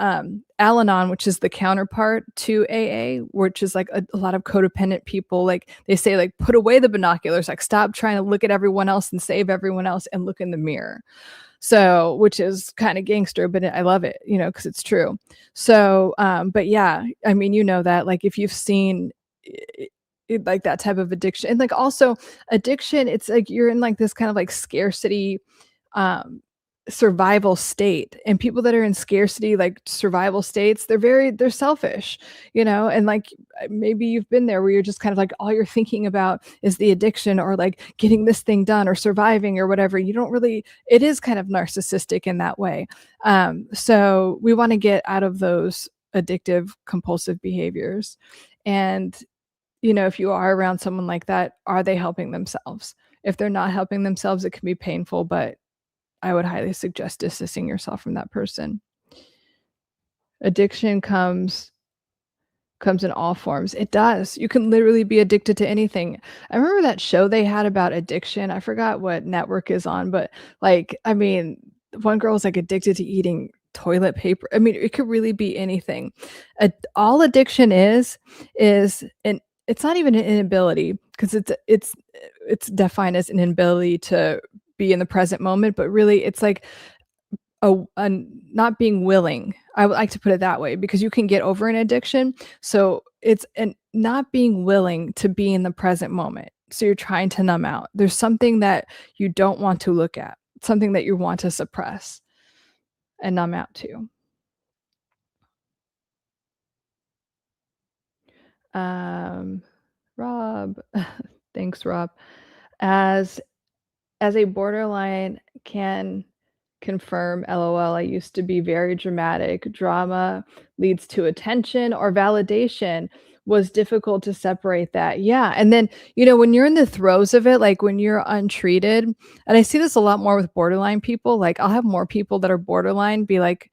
Alanon, which is the counterpart to AA, which is like a lot of codependent people, like they say, like put away the binoculars, like stop trying to look at everyone else and save everyone else and look in the mirror. So, which is kind of gangster, but I love it, because it's true. So, but yeah, I mean, that like if you've seen like that type of addiction, and like also addiction, it's like you're in like this kind of like scarcity survival state, and people that are in scarcity like survival states, they're selfish, and like maybe you've been there where you're just kind of like all you're thinking about is the addiction or like getting this thing done or surviving or whatever. It is kind of narcissistic in that way. So we want to get out of those addictive compulsive behaviors. And if you are around someone like that, are they helping themselves? If they're not helping themselves, it can be painful, but I would highly suggest distancing yourself from that person. Addiction comes in all forms. It does. You can literally be addicted to anything. I remember that show they had about addiction. I forgot what network is on, but like, I mean, one girl was like addicted to eating toilet paper. I mean, it could really be anything. All addiction is an it's not even an inability, because it's defined as an inability to be in the present moment, but really it's like a not being willing. I would like to put it that way, because you can get over an addiction. So it's not being willing to be in the present moment. So you're trying to numb out. There's something that you don't want to look at, something that you want to suppress and numb out to. Rob, thanks, Rob. As a borderline can confirm, LOL, I used to be very dramatic. Drama leads to attention or validation. Was difficult to separate that. Yeah. And then, when you're in the throes of it, like when you're untreated, and I see this a lot more with borderline people, like I'll have more people that are borderline be like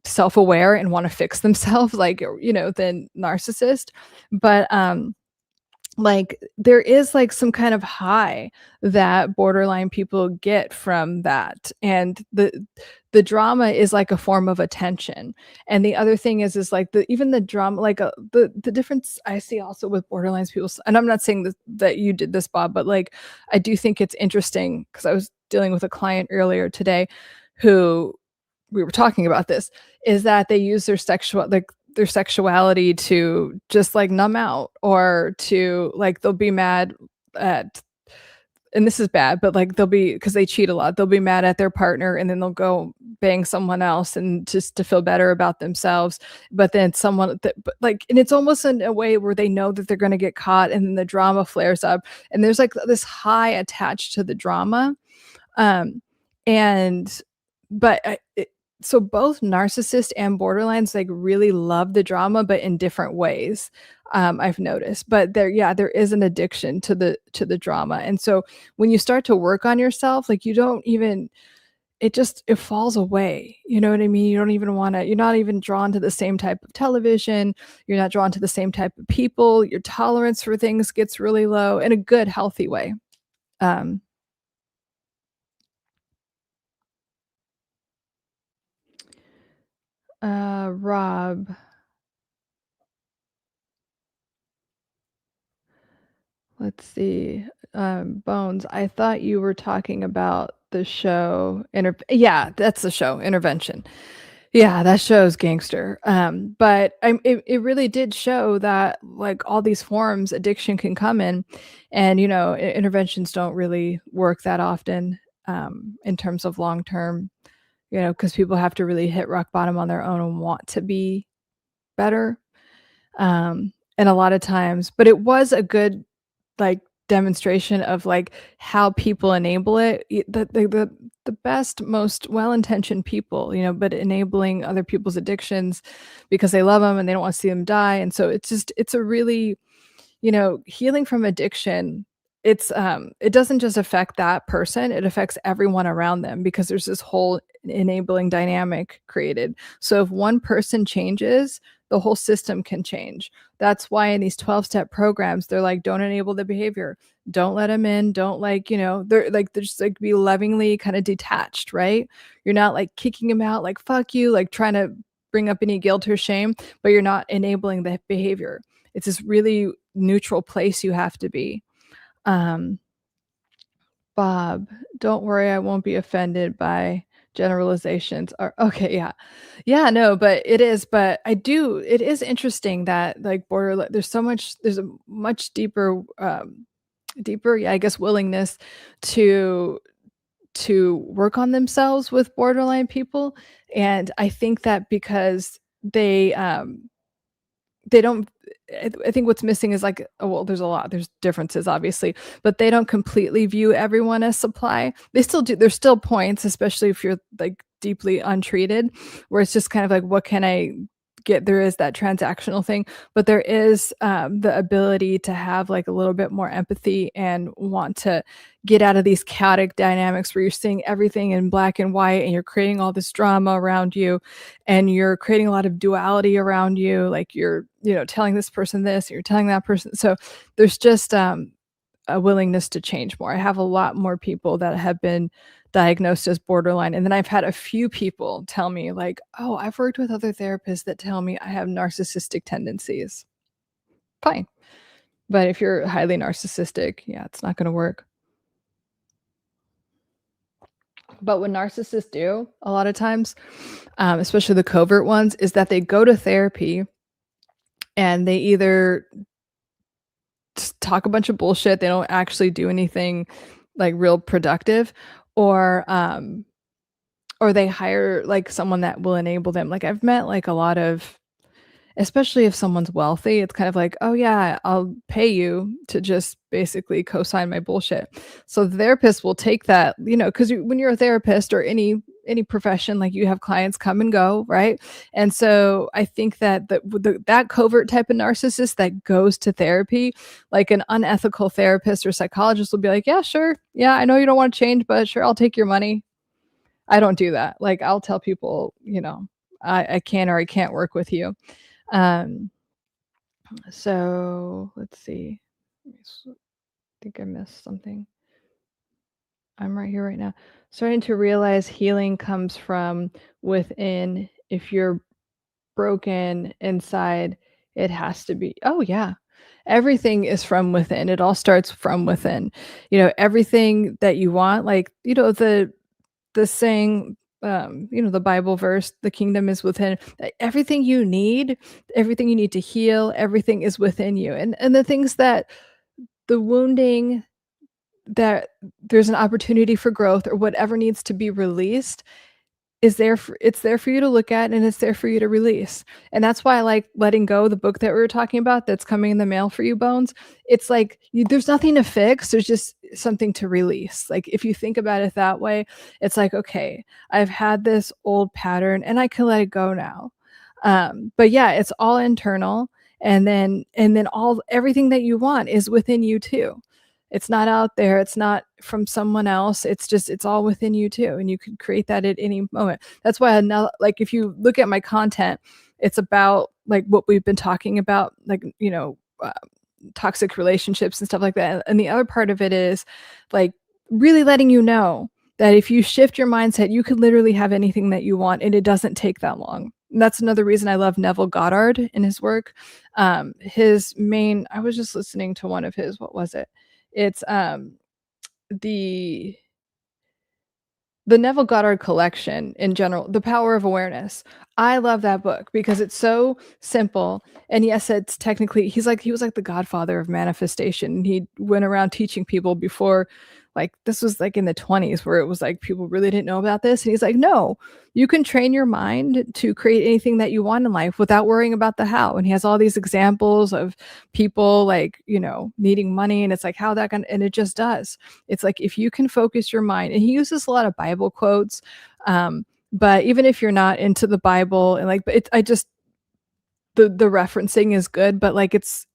self-aware and want to fix themselves, like, than narcissist. But, like there is like some kind of high that borderline people get from that, and the drama is like a form of attention. And the other thing is like even the drama, like the difference I see also with borderline people, and I'm not saying that you did this, Bob, but like I do think it's interesting, because I was dealing with a client earlier today who we were talking about this, is that they use their their sexuality to just like numb out, or to like they'll be mad at, and this is bad, but like they'll be, because they cheat a lot, they'll be mad at their partner and then they'll go bang someone else and just to feel better about themselves. But then someone that, but like, and it's almost in a way where they know that they're going to get caught, and then the drama flares up, and there's like this high attached to the drama. Um, and but so both narcissists and borderlines like really love the drama, but in different ways. I've noticed, but there is an addiction to the drama. And so when you start to work on yourself, like you don't even, it falls away. You know what I mean? You don't even want to, you're not even drawn to the same type of television. You're not drawn to the same type of people. Your tolerance for things gets really low in a good, healthy way. Um, Rob, let's see. Bones, I thought you were talking about the show yeah, that's the show, Intervention. Yeah, that show's gangster. But it really did show that like all these forms addiction can come in, and you know, interventions don't really work that often in terms of long term, you know, because people have to really hit rock bottom on their own and want to be better. And a lot of times, but it was a good like demonstration of like how people enable it. The best, most well-intentioned people, you know, but enabling other people's addictions because they love them and they don't want to see them die. And so it's a really, you know, healing from addiction. It doesn't just affect that person, it affects everyone around them, because there's this whole enabling dynamic created. So if one person changes, the whole system can change. That's why in these 12-step programs, they're like, don't enable the behavior, don't let them in, don't like, you know, they're just like be lovingly kind of detached, right? You're not like kicking them out, like fuck you, like trying to bring up any guilt or shame, but you're not enabling the behavior. It's this really neutral place you have to be. Um, Bob, don't worry, I won't be offended by generalizations. Or okay, yeah. Yeah, no, but it is, but it is interesting that like border there's a much deeper yeah, I guess willingness to work on themselves with borderline people. And I think that because they don't, I think what's missing is like, oh, well, there's differences obviously, but they don't completely view everyone as supply. They still do, there's still points, especially if you're like deeply untreated, where it's just kind of like, what can I get? There is that transactional thing, but there is the ability to have like a little bit more empathy and want to get out of these chaotic dynamics where you're seeing everything in black and white and you're creating all this drama around you, and you're creating a lot of duality around you, like you're, you know, telling this person this, you're telling that person. So there's just a willingness to change more. I have a lot more people that have been diagnosed as borderline, and then I've had a few people tell me like, oh, I've worked with other therapists that tell me I have narcissistic tendencies. Fine, but if you're highly narcissistic, yeah, it's not going to work. But what narcissists do a lot of times, especially the covert ones, is that they go to therapy and they either just talk a bunch of bullshit, they don't actually do anything like real productive, or they hire like someone that will enable them. Like I've met like a lot of, especially if someone's wealthy, it's kind of like, oh yeah, I'll pay you to just basically co-sign my bullshit. So the therapist will take that, you know, because when you're a therapist or any profession, like you have clients come and go, right? And so I think that that covert type of narcissist that goes to therapy, like an unethical therapist or psychologist will be like, yeah, sure, yeah, I know you don't want to change, but sure, I'll take your money. I don't do that. Like I'll tell people, you know, I can or I can't work with you. Um, so let's see. I think I missed something. I'm right here right now. Starting to realize healing comes from within. If you're broken inside, it has to be. Oh, yeah. Everything is from within. It all starts from within. You know, everything that you want, like, you know, the saying, the Bible verse, the kingdom is within. Everything you need, everything you need to heal, everything is within you. And the things that the wounding, that there's an opportunity for growth or whatever needs to be released is there for it's there for you to look at, and it's there for you to release. And that's why I like Letting Go, the book that we were talking about that's coming in the mail for you, Bones. It's like there's nothing to fix, there's just something to release. Like if you think about it that way, it's like, okay, I've had this old pattern and I can let it go now. But yeah, it's all internal, and then all everything that you want is within you too. It's not out there, it's not from someone else, it's all within you too, and you can create that at any moment. That's why now, like, if you look at my content, it's about, like, what we've been talking about, like, toxic relationships and stuff like that, and the other part of it is, like, really letting you know that if you shift your mindset, you could literally have anything that you want, and it doesn't take that long. And that's another reason I love Neville Goddard in his work. His main I was just listening to one of his, what was it? It's, the the Neville Goddard collection in general, The Power of Awareness. I love that book because it's so simple, and yes, it's technically he was like the godfather of manifestation. He went around teaching people before, like, this was like in the 20s where it was like people really didn't know about this, and he's like, "No, you can train your mind to create anything that you want in life without worrying about the how." And he has all these examples of people, like, needing money, and it's like, how that can, and it just does. It's like if you can focus your mind, and he uses a lot of Bible quotes, but even if you're not into the Bible, and like, but I just the referencing is good, but like it's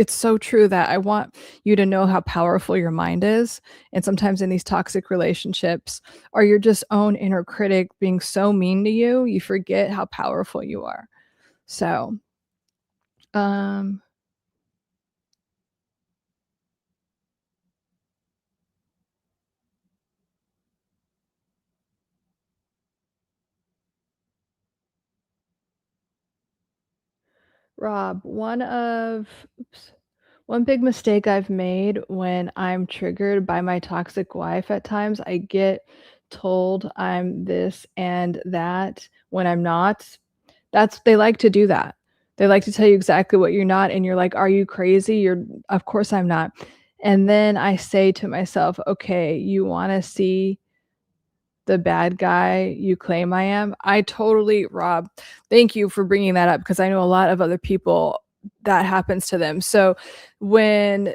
so true that I want you to know how powerful your mind is. And sometimes in these toxic relationships, or your just own inner critic being so mean to you, you forget how powerful you are. So, um Rob, one big mistake I've made when I'm triggered by my toxic wife at times, I get told I'm this and that when I'm not. They like to do that. They like to tell you exactly what you're not, and you're like, "Are you crazy? You're Of course I'm not." And then I say to myself, "Okay, you wanna see the bad guy you claim I am?" I totally Rob, thank you for bringing that up because I know a lot of other people that happens to them. So when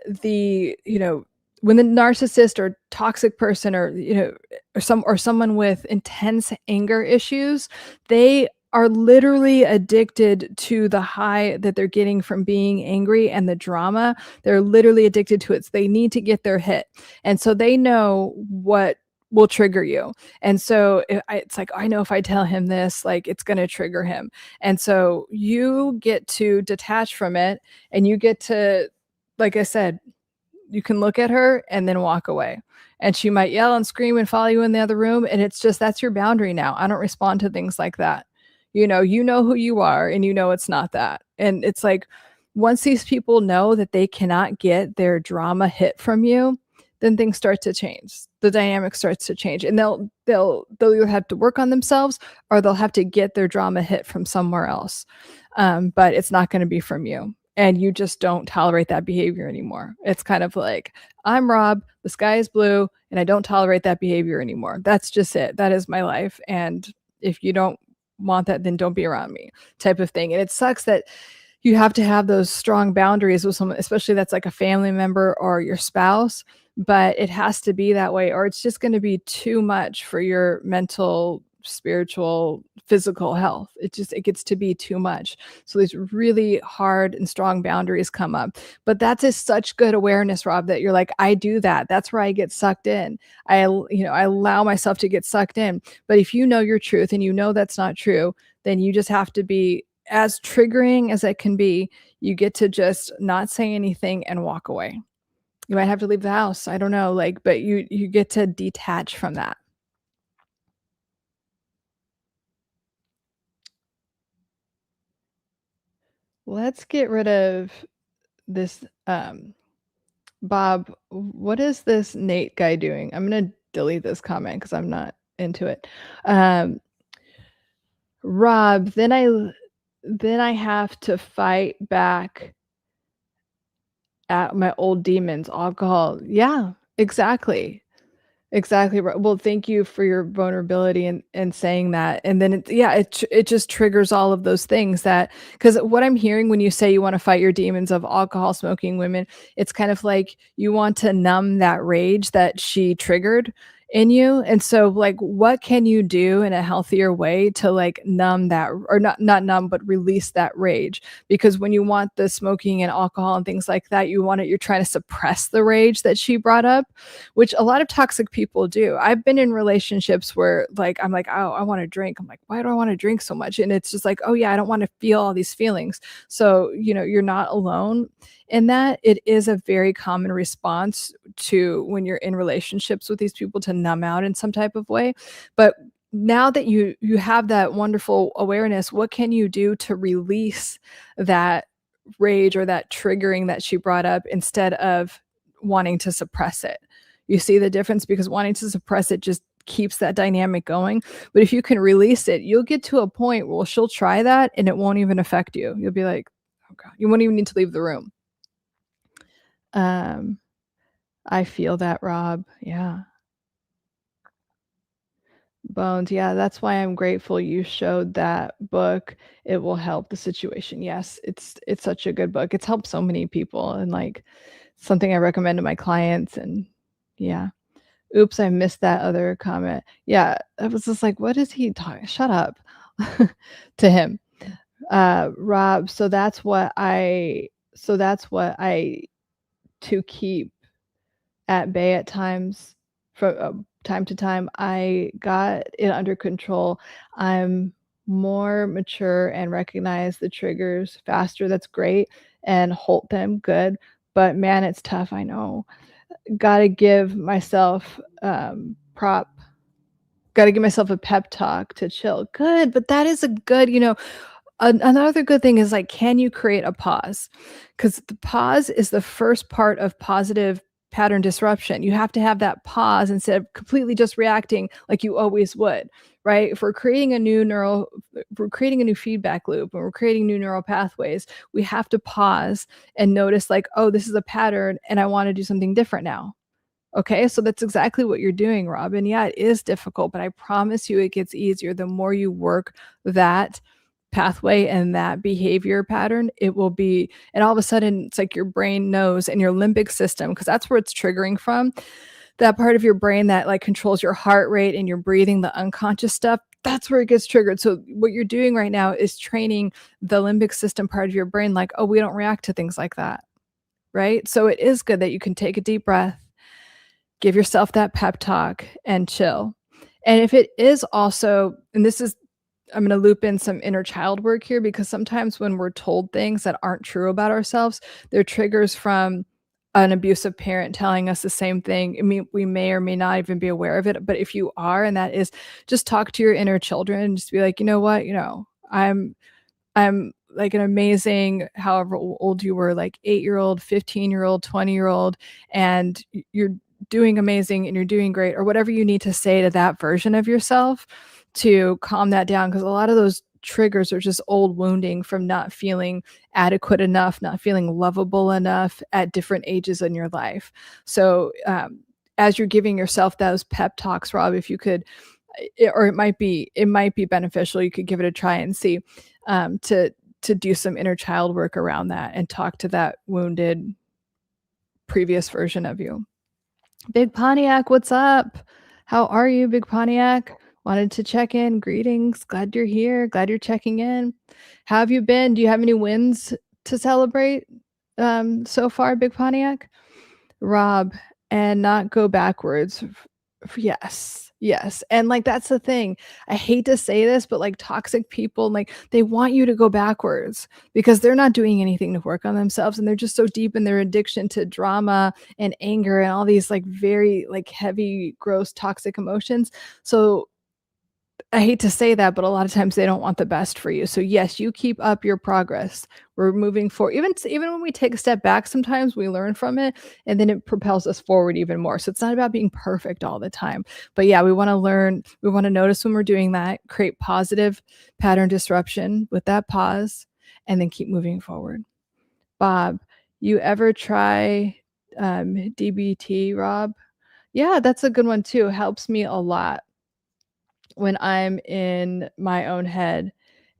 when the narcissist or toxic person, or or someone with intense anger issues, they are literally addicted to the high that they're getting from being angry and the drama. They're literally addicted to it. So they need to get their hit. And so they know what will trigger you. And so it's like, I know if I tell him this, like, it's going to trigger him. And so you get to detach from it, and you get to, like I said, you can look at her and then walk away. And she might yell and scream and follow you in the other room. And it's just, that's your boundary now. I don't respond to things like that. You know who you are, and it's not that. And it's like, once these people know that they cannot get their drama hit from you, then things start to change. The dynamic starts to change, and they'll either have to work on themselves, or they'll have to get their drama hit from somewhere else. But it's not going to be from you, and you just don't tolerate that behavior anymore. It's kind of like, I'm Rob, the sky is blue, and I don't tolerate that behavior anymore. That's just it. That is my life, and if you don't want that, then don't be around me, type of thing. And it sucks that you have to have those strong boundaries with someone, especially that's like a family member or your spouse, but it has to be that way, or it's just going to be too much for your mental, spiritual, physical health. It gets to be too much. So these really hard and strong boundaries come up. But that's just such good awareness, Rob, that you're like, I do that. That's where I get sucked in. I allow myself to get sucked in. But if you know your truth and you know that's not true, then you just have to be, as triggering as it can be, you get to just not say anything and walk away. You might have to leave the house, I don't know, like, but you get to detach from that. Let's get rid of this, Bob, what is this Nate guy doing? I'm gonna delete this comment because 'cause I'm not into it. Rob, then I have to fight back at my old demons, alcohol. Yeah, exactly. Exactly right. Well, thank you for your vulnerability and saying that. And then it just triggers all of those things that, because what I'm hearing when you say you want to fight your demons of alcohol, smoking, women, it's kind of like you want to numb that rage that she triggered in you. And so like what can you do in a healthier way to like numb that, or not numb, but release that rage? Because when you want the smoking and alcohol and things like that, you're trying to suppress the rage that she brought up, which a lot of toxic people do. I've been in relationships where like I'm like, oh, I want to drink. I'm like, why do I want to drink so much? And it's just like, oh yeah, I don't want to feel all these feelings. So, you're not alone in that. It is a very common response to when you're in relationships with these people to numb out in some type of way. But now that you have that wonderful awareness, what can you do to release that rage or that triggering that she brought up instead of wanting to suppress it? You see the difference? Because wanting to suppress it just keeps that dynamic going. But if you can release it, you'll get to a point where she'll try that and it won't even affect you. You'll be like, oh God, you won't even need to leave the room. I feel that, Rob. Yeah. Bones. Yeah, that's why I'm grateful you showed that book. It will help the situation. Yes, it's such a good book. It's helped so many people, and like something I recommend to my clients. And yeah. Oops, I missed that other comment. Yeah, I was just like, what is he talking? Shut up to him. Rob, so that's what I to keep at bay at times, from time to time. I got it under control. I'm more mature and recognize the triggers faster. That's great. And halt them. Good. But man, it's tough. I know. Gotta give myself gotta give myself a pep talk to chill. Good. But that is a good, another good thing is like, can you create a pause? Because the pause is the first part of positive pattern disruption. You have to have that pause instead of completely just reacting like you always would, right? If we're creating a new feedback loop, and we're creating new neural pathways, we have to pause and notice like, oh, this is a pattern and I want to do something different now. Okay, so that's exactly what you're doing, Robin. Yeah, it is difficult, but I promise you it gets easier. The more you work that pathway and that behavior pattern, it will be, and all of a sudden it's like your brain knows, and your limbic system, because that's where it's triggering from. That part of your brain that like controls your heart rate and your breathing, the unconscious stuff, that's where it gets triggered. So what you're doing right now is training the limbic system part of your brain, like, oh, we don't react to things like that, right? So it is good that you can take a deep breath, give yourself that pep talk, and chill. And if it is also, and this is, I'm going to loop in some inner child work here, because sometimes when we're told things that aren't true about ourselves, they're triggers from an abusive parent telling us the same thing. I mean, we may or may not even be aware of it, but if you are, and that is, just talk to your inner children, just be like, you know what, I'm like an amazing, however old you were, like 8-year-old, 15-year-old, 20-year-old, and you're doing amazing and you're doing great, or whatever you need to say to that version of yourself to calm that down. Because a lot of those triggers are just old wounding from not feeling adequate enough, not feeling lovable enough at different ages in your life. So as you're giving yourself those pep talks, Rob, if you could, it might be beneficial, you could give it a try and see, to do some inner child work around that and talk to that wounded previous version of you. Big Pontiac, what's up? How are you, Big Pontiac? Wanted to check in. Greetings. Glad you're here. Glad you're checking in. How have you been? Do you have any wins to celebrate so far, Big Pontiac? Rob, and not go backwards. Yes. Yes. And like, that's the thing. I hate to say this, but like toxic people, like they want you to go backwards because they're not doing anything to work on themselves. And they're just so deep in their addiction to drama and anger and all these like very like heavy, gross, toxic emotions. So I hate to say that, but a lot of times they don't want the best for you. So yes, you keep up your progress. We're moving forward. Even when we take a step back, sometimes we learn from it and then it propels us forward even more. So it's not about being perfect all the time. But yeah, we want to learn, we want to notice when we're doing that, create positive pattern disruption with that pause, and then keep moving forward. Bob, you ever try DBT, Rob? Yeah, that's a good one too. Helps me a lot when I'm in my own head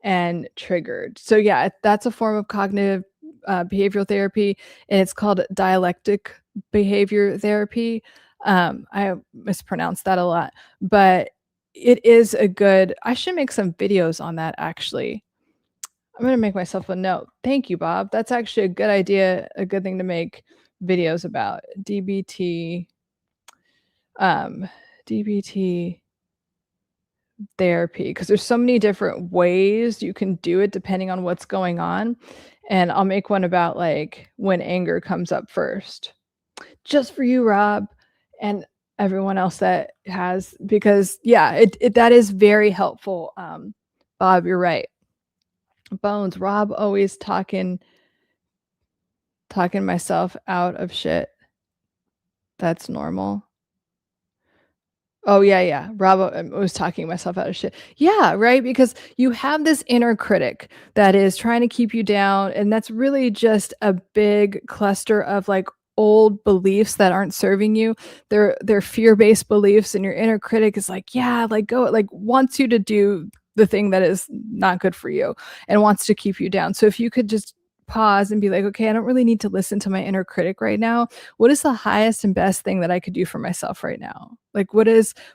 and triggered. So yeah, that's a form of cognitive behavioral therapy, and it's called dialectic behavior therapy. I mispronounce that a lot, but it is a good. I should make some videos on that actually. I'm gonna make myself a note. Thank you, Bob. That's actually a good idea, a good thing to make videos about. DBT, DBT therapy, because there's so many different ways you can do it depending on what's going on. And I'll make one about like when anger comes up first. Just for you, Rob, and everyone else that has, because yeah, that is very helpful. Bob, you're right. Bones, Rob always talking myself out of shit. That's normal. Oh, yeah. Rob was talking myself out of shit. Yeah, right? Because you have this inner critic that is trying to keep you down, and that's really just a big cluster of like old beliefs that aren't serving you. They're fear-based beliefs, and your inner critic is like, yeah, like go, like wants you to do the thing that is not good for you and wants to keep you down. So if you could just pause and be like, okay, I don't really need to listen to my inner critic right now. What is the highest and best thing that I could do for myself right now? Like what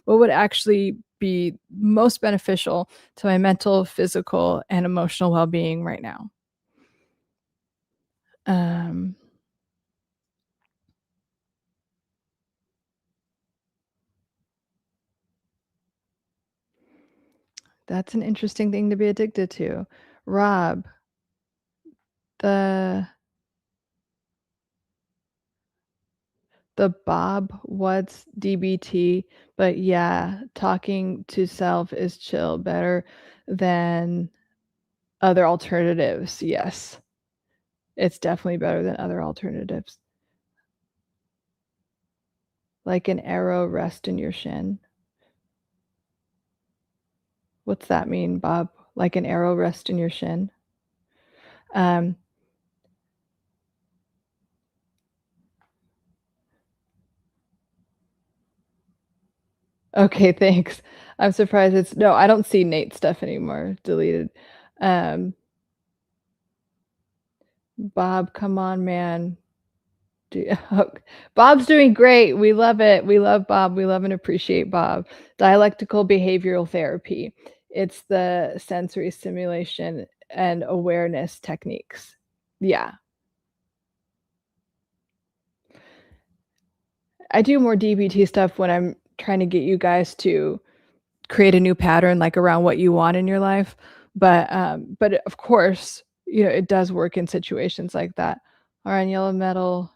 would actually be most beneficial to my mental, physical, and emotional well-being right now? That's an interesting thing to be addicted to. Rob, the Bob what's DBT, but yeah, talking to self is chill, better than other alternatives. Yes. It's definitely better than other alternatives. Like an arrow rest in your shin. What's that mean, Bob? Like an arrow rest in your shin? Um, okay, thanks. I'm surprised it's no, I don't see Nate's stuff anymore. Deleted. Um, Bob, come on, man. Bob's doing great. We love it. We love Bob. We love and appreciate Bob. Dialectical behavioral therapy. It's the sensory stimulation and awareness techniques. Yeah. I do more DBT stuff when I'm trying to get you guys to create a new pattern like around what you want in your life. But of course, you know, it does work in situations like that. All right, yellow metal.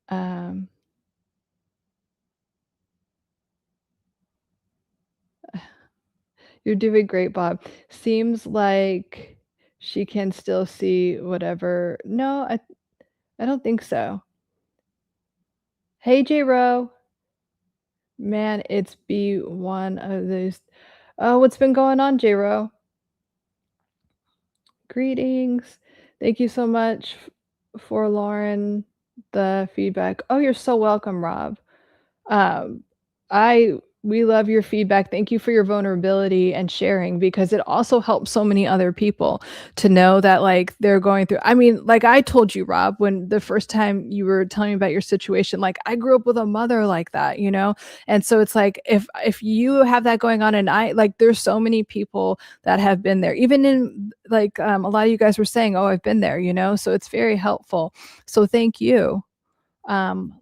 Um, you're doing great, Bob. Seems like she can still see whatever. No, I don't think so. Hey, J Ro. Man, it's be one of those. Oh, what's been going on, J Ro? Greetings. Thank you so much for Lauren the feedback. Oh, you're so welcome, Rob. Um, I we love your feedback. Thank you for your vulnerability and sharing, because it also helps so many other people to know that like they're going through. I mean, like I told you, Rob, when the first time you were telling me about your situation, like I grew up with a mother like that, you know? And so it's like if you have that going on, and I like there's so many people that have been there. Even in like a lot of you guys were saying, "Oh, I've been there," you know? So it's very helpful. So thank you.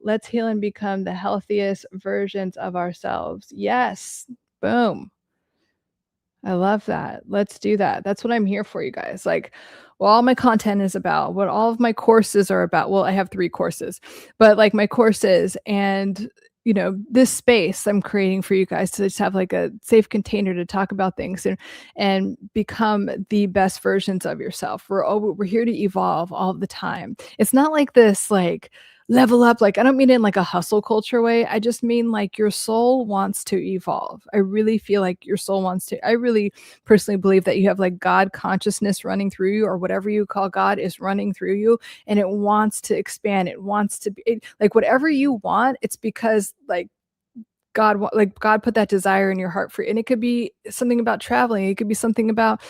Let's heal and become the healthiest versions of ourselves. Yes. Boom. I love that. Let's do that. That's what I'm here for, you guys. Like, what all my content is about, what all of my courses are about. Well, I have 3 courses, but like my courses, and this space I'm creating for you guys to just have like a safe container to talk about things and become the best versions of yourself. We're here to evolve all the time. It's not like this like level up, like I don't mean it in like a hustle culture way. I just mean like your soul wants to evolve. I really feel like your soul wants to. I really personally believe that you have like God consciousness running through you, or whatever you call God is running through you, and it wants to expand. It wants to be like whatever you want. It's because like God put that desire in your heart for, and it could be something about traveling. It could be something about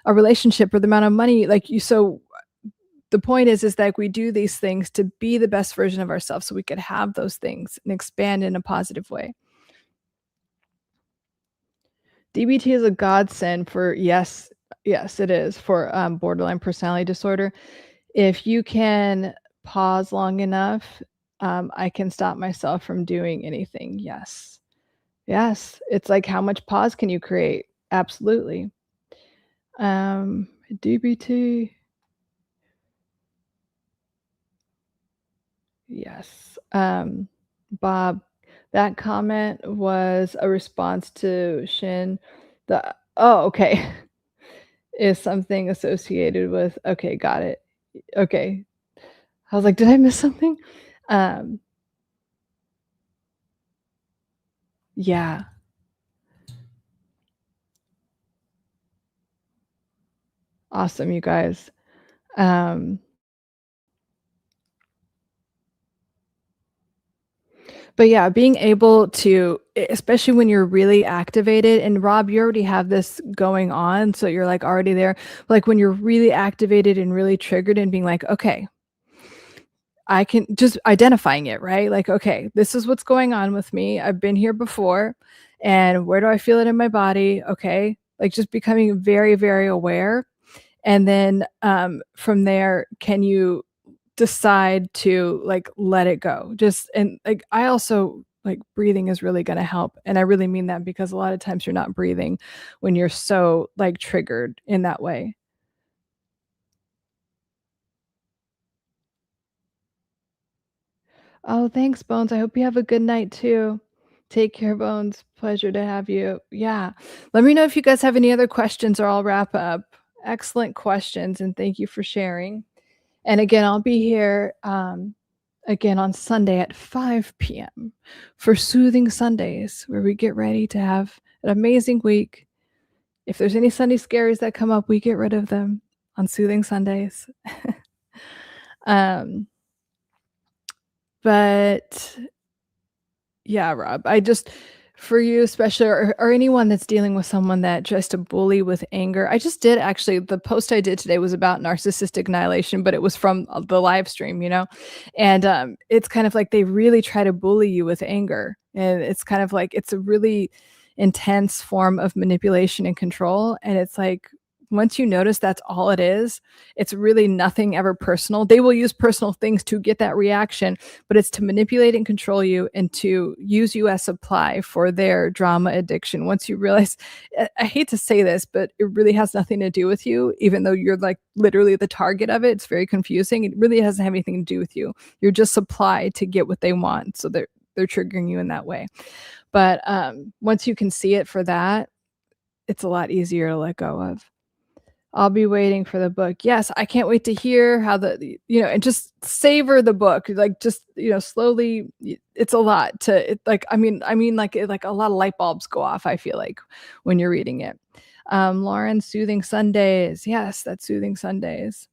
a relationship or the amount of money like you. So the point is that we do these things to be the best version of ourselves so we could have those things and expand in a positive way. DBT is a godsend for, yes, it is for borderline personality disorder. If you can pause long enough, I can stop myself from doing anything. Yes. It's like, how much pause can you create? Absolutely. DBT. Yes. Bob, that comment was a response to Shin. Okay. Is something associated with, okay, got it. Okay. I was like, did I miss something? Yeah. Awesome, you guys. But yeah, being able to, especially when you're really activated, and Rob, you already have this going on, so you're like already there. Like when you're really activated and really triggered and being like, okay, I can just identifying it, right? Like, okay, this is what's going on with me. I've been here before, and where do I feel it in my body? Okay. Like just becoming very, very aware. And then from there, can you decide to like let it go? And like I also like breathing is really going to help, and I really mean that, because a lot of times you're not breathing when you're so like triggered in that way. Oh, thanks, Bones. I hope you have a good night too. Take care, Bones. Pleasure to have you. Yeah. Let me know if you guys have any other questions, or I'll wrap up. Excellent questions, and thank you for sharing. And again, I'll be here again on Sunday at 5 p.m. for Soothing Sundays, where we get ready to have an amazing week. If there's any Sunday scaries that come up, we get rid of them on Soothing Sundays. But yeah, Rob, for you especially, or anyone that's dealing with someone that tries to bully with anger. I just did actually, the post I did today was about narcissistic annihilation, but it was from the live stream, and it's kind of like they really try to bully you with anger, and it's kind of like it's a really intense form of manipulation and control. And it's like, once you notice that's all it is, it's really nothing ever personal. They will use personal things to get that reaction, but it's to manipulate and control you and to use you as supply for their drama addiction. Once you realize, I hate to say this, but it really has nothing to do with you, even though you're like literally the target of it. It's very confusing. It really doesn't have anything to do with you. You're just supply to get what they want. So they're triggering you in that way. But once you can see it for that, it's a lot easier to let go of. I'll be waiting for the book. Yes, I can't wait to hear how and just savor the book. Like just, slowly. It's a lot to like, I mean like a lot of light bulbs go off, I feel like, when you're reading it. Lauren, Soothing Sundays. Yes, that's Soothing Sundays.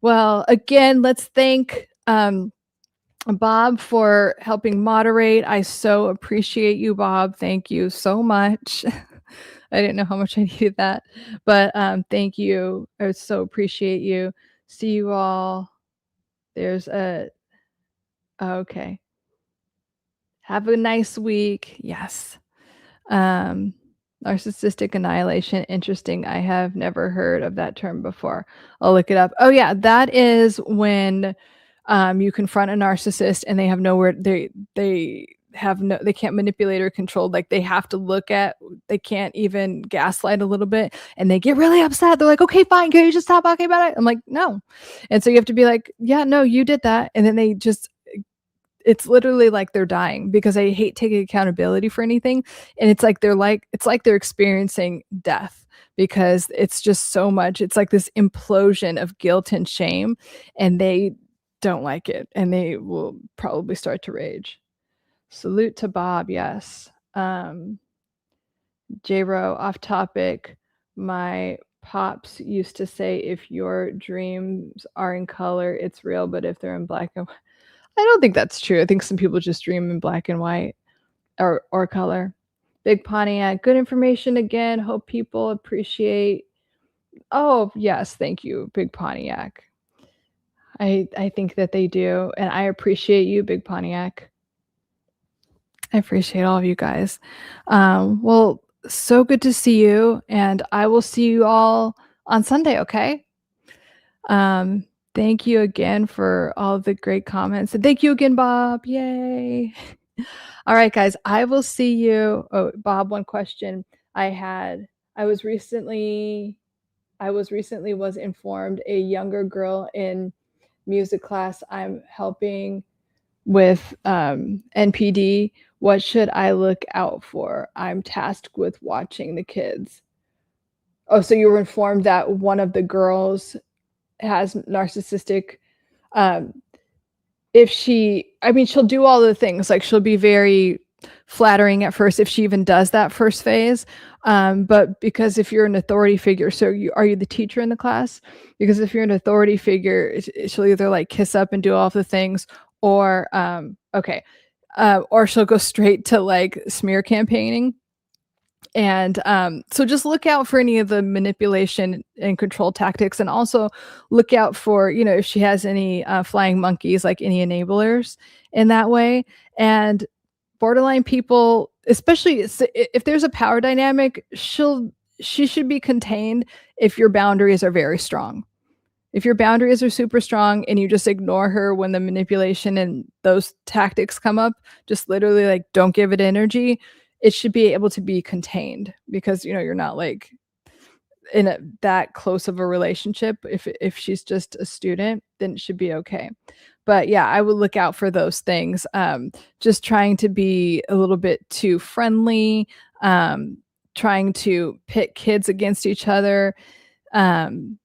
Well, again, let's thank Bob for helping moderate. I so appreciate you, Bob. Thank you so much. I didn't know how much I needed that, but thank you. I so appreciate you. See you all. There's okay. Have a nice week. Yes. Narcissistic annihilation. Interesting. I have never heard of that term before. I'll look it up. Oh yeah, that is when you confront a narcissist and they have nowhere, they can't manipulate or control. Like they can't even gaslight a little bit, and they get really upset. They're like, okay, fine, can you just stop talking about it? I'm like, no. And so you have to be like, yeah, no, you did that. And then they just it's literally like they're dying because I hate taking accountability for anything. And it's like they're experiencing death because it's just so much. It's like this implosion of guilt and shame, and they don't like it, and they will probably start to rage. Salute to Bob, yes. J-Ro, off topic. My pops used to say, if your dreams are in color, it's real, but if they're in black and white. I don't think that's true. I think some people just dream in black and white or color. Big Pontiac, good information again. Hope people appreciate. Oh, yes, thank you, Big Pontiac. I think that they do, and I appreciate you, Big Pontiac. I appreciate all of you guys. Well, so good to see you, and I will see you all on Sunday, okay? Thank you again for all the great comments, and thank you again, Bob. Yay. All right, guys, I will see you. Oh, Bob, one question I was recently informed a younger girl in music class I'm helping with NPD. What should I look out for? I'm tasked with watching the kids. Oh, so you were informed that one of the girls has narcissistic. If she'll do all the things, like she'll be very flattering at first if she even does that first phase. But because if you're an authority figure, so are you the teacher in the class? Because if you're an authority figure, she'll either like kiss up and do all the things, or or she'll go straight to like smear campaigning. And so just look out for any of the manipulation and control tactics, and also look out for, if she has any flying monkeys, like any enablers in that way. And borderline people, especially if there's a power dynamic, she should be contained if your boundaries are very strong. If your boundaries are super strong and you just ignore her when the manipulation and those tactics come up, just literally like don't give it energy, it should be able to be contained, because you're not like in that close of a relationship. If she's just a student, then it should be okay. But yeah, I would look out for those things. Just trying to be a little bit too friendly, trying to pit kids against each other, and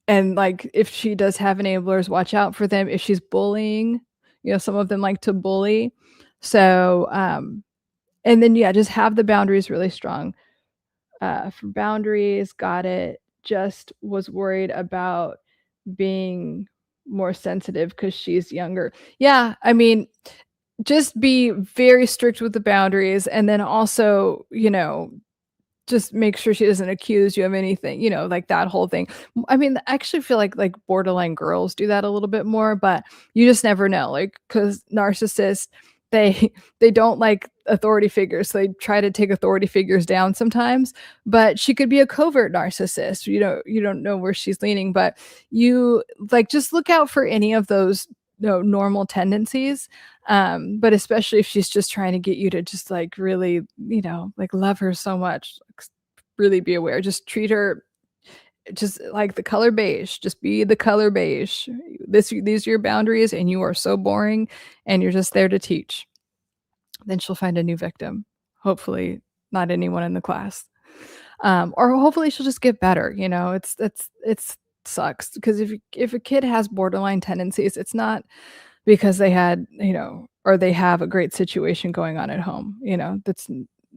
like if she does have enablers, watch out for them. If she's bullying, some of them like to bully. So and then just have the boundaries really strong. For boundaries, got it. Just was worried about being more sensitive because she's younger. Yeah, I mean, just be very strict with the boundaries, and then also, just make sure she doesn't accuse you of anything, like that whole thing. I mean, I actually feel like borderline girls do that a little bit more, but you just never know, like, because narcissists, they don't like authority figures, so they try to take authority figures down sometimes. But she could be a covert narcissist. You don't know where she's leaning, but you just look out for any of those normal tendencies. But especially if she's just trying to get you to just really, love her so much, really be aware. Just treat her just like the color beige. Just be the color beige. These are your boundaries, and you are so boring, and you're just there to teach. Then she'll find a new victim. Hopefully not anyone in the class. Or hopefully she'll just get better. It's sucks, because if a kid has borderline tendencies, it's not because they had, or they have a great situation going on at home. That's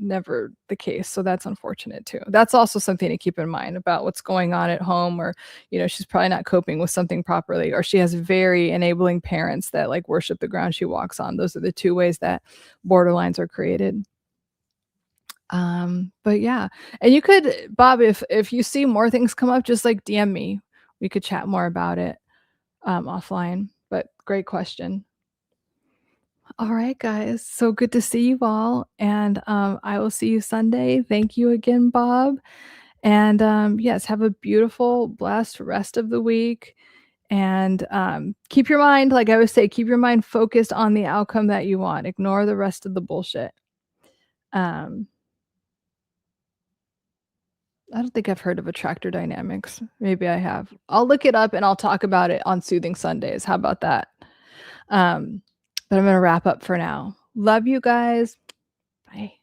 never the case. So that's unfortunate too. That's also something to keep in mind about what's going on at home, or, she's probably not coping with something properly, or she has very enabling parents that worship the ground she walks on. Those are the two ways that borderlines are created. But yeah, and you could, Bob, if you see more things come up, just DM me. We could chat more about it offline. But great question. All right, guys. So good to see you all. And I will see you Sunday. Thank you again, Bob. And yes, have a beautiful, blessed rest of the week. And keep your mind, like I always say, keep your mind focused on the outcome that you want. Ignore the rest of the bullshit. I don't think I've heard of attractor dynamics. Maybe I have. I'll look it up and I'll talk about it on Soothing Sundays. How about that? But I'm going to wrap up for now. Love you guys. Bye.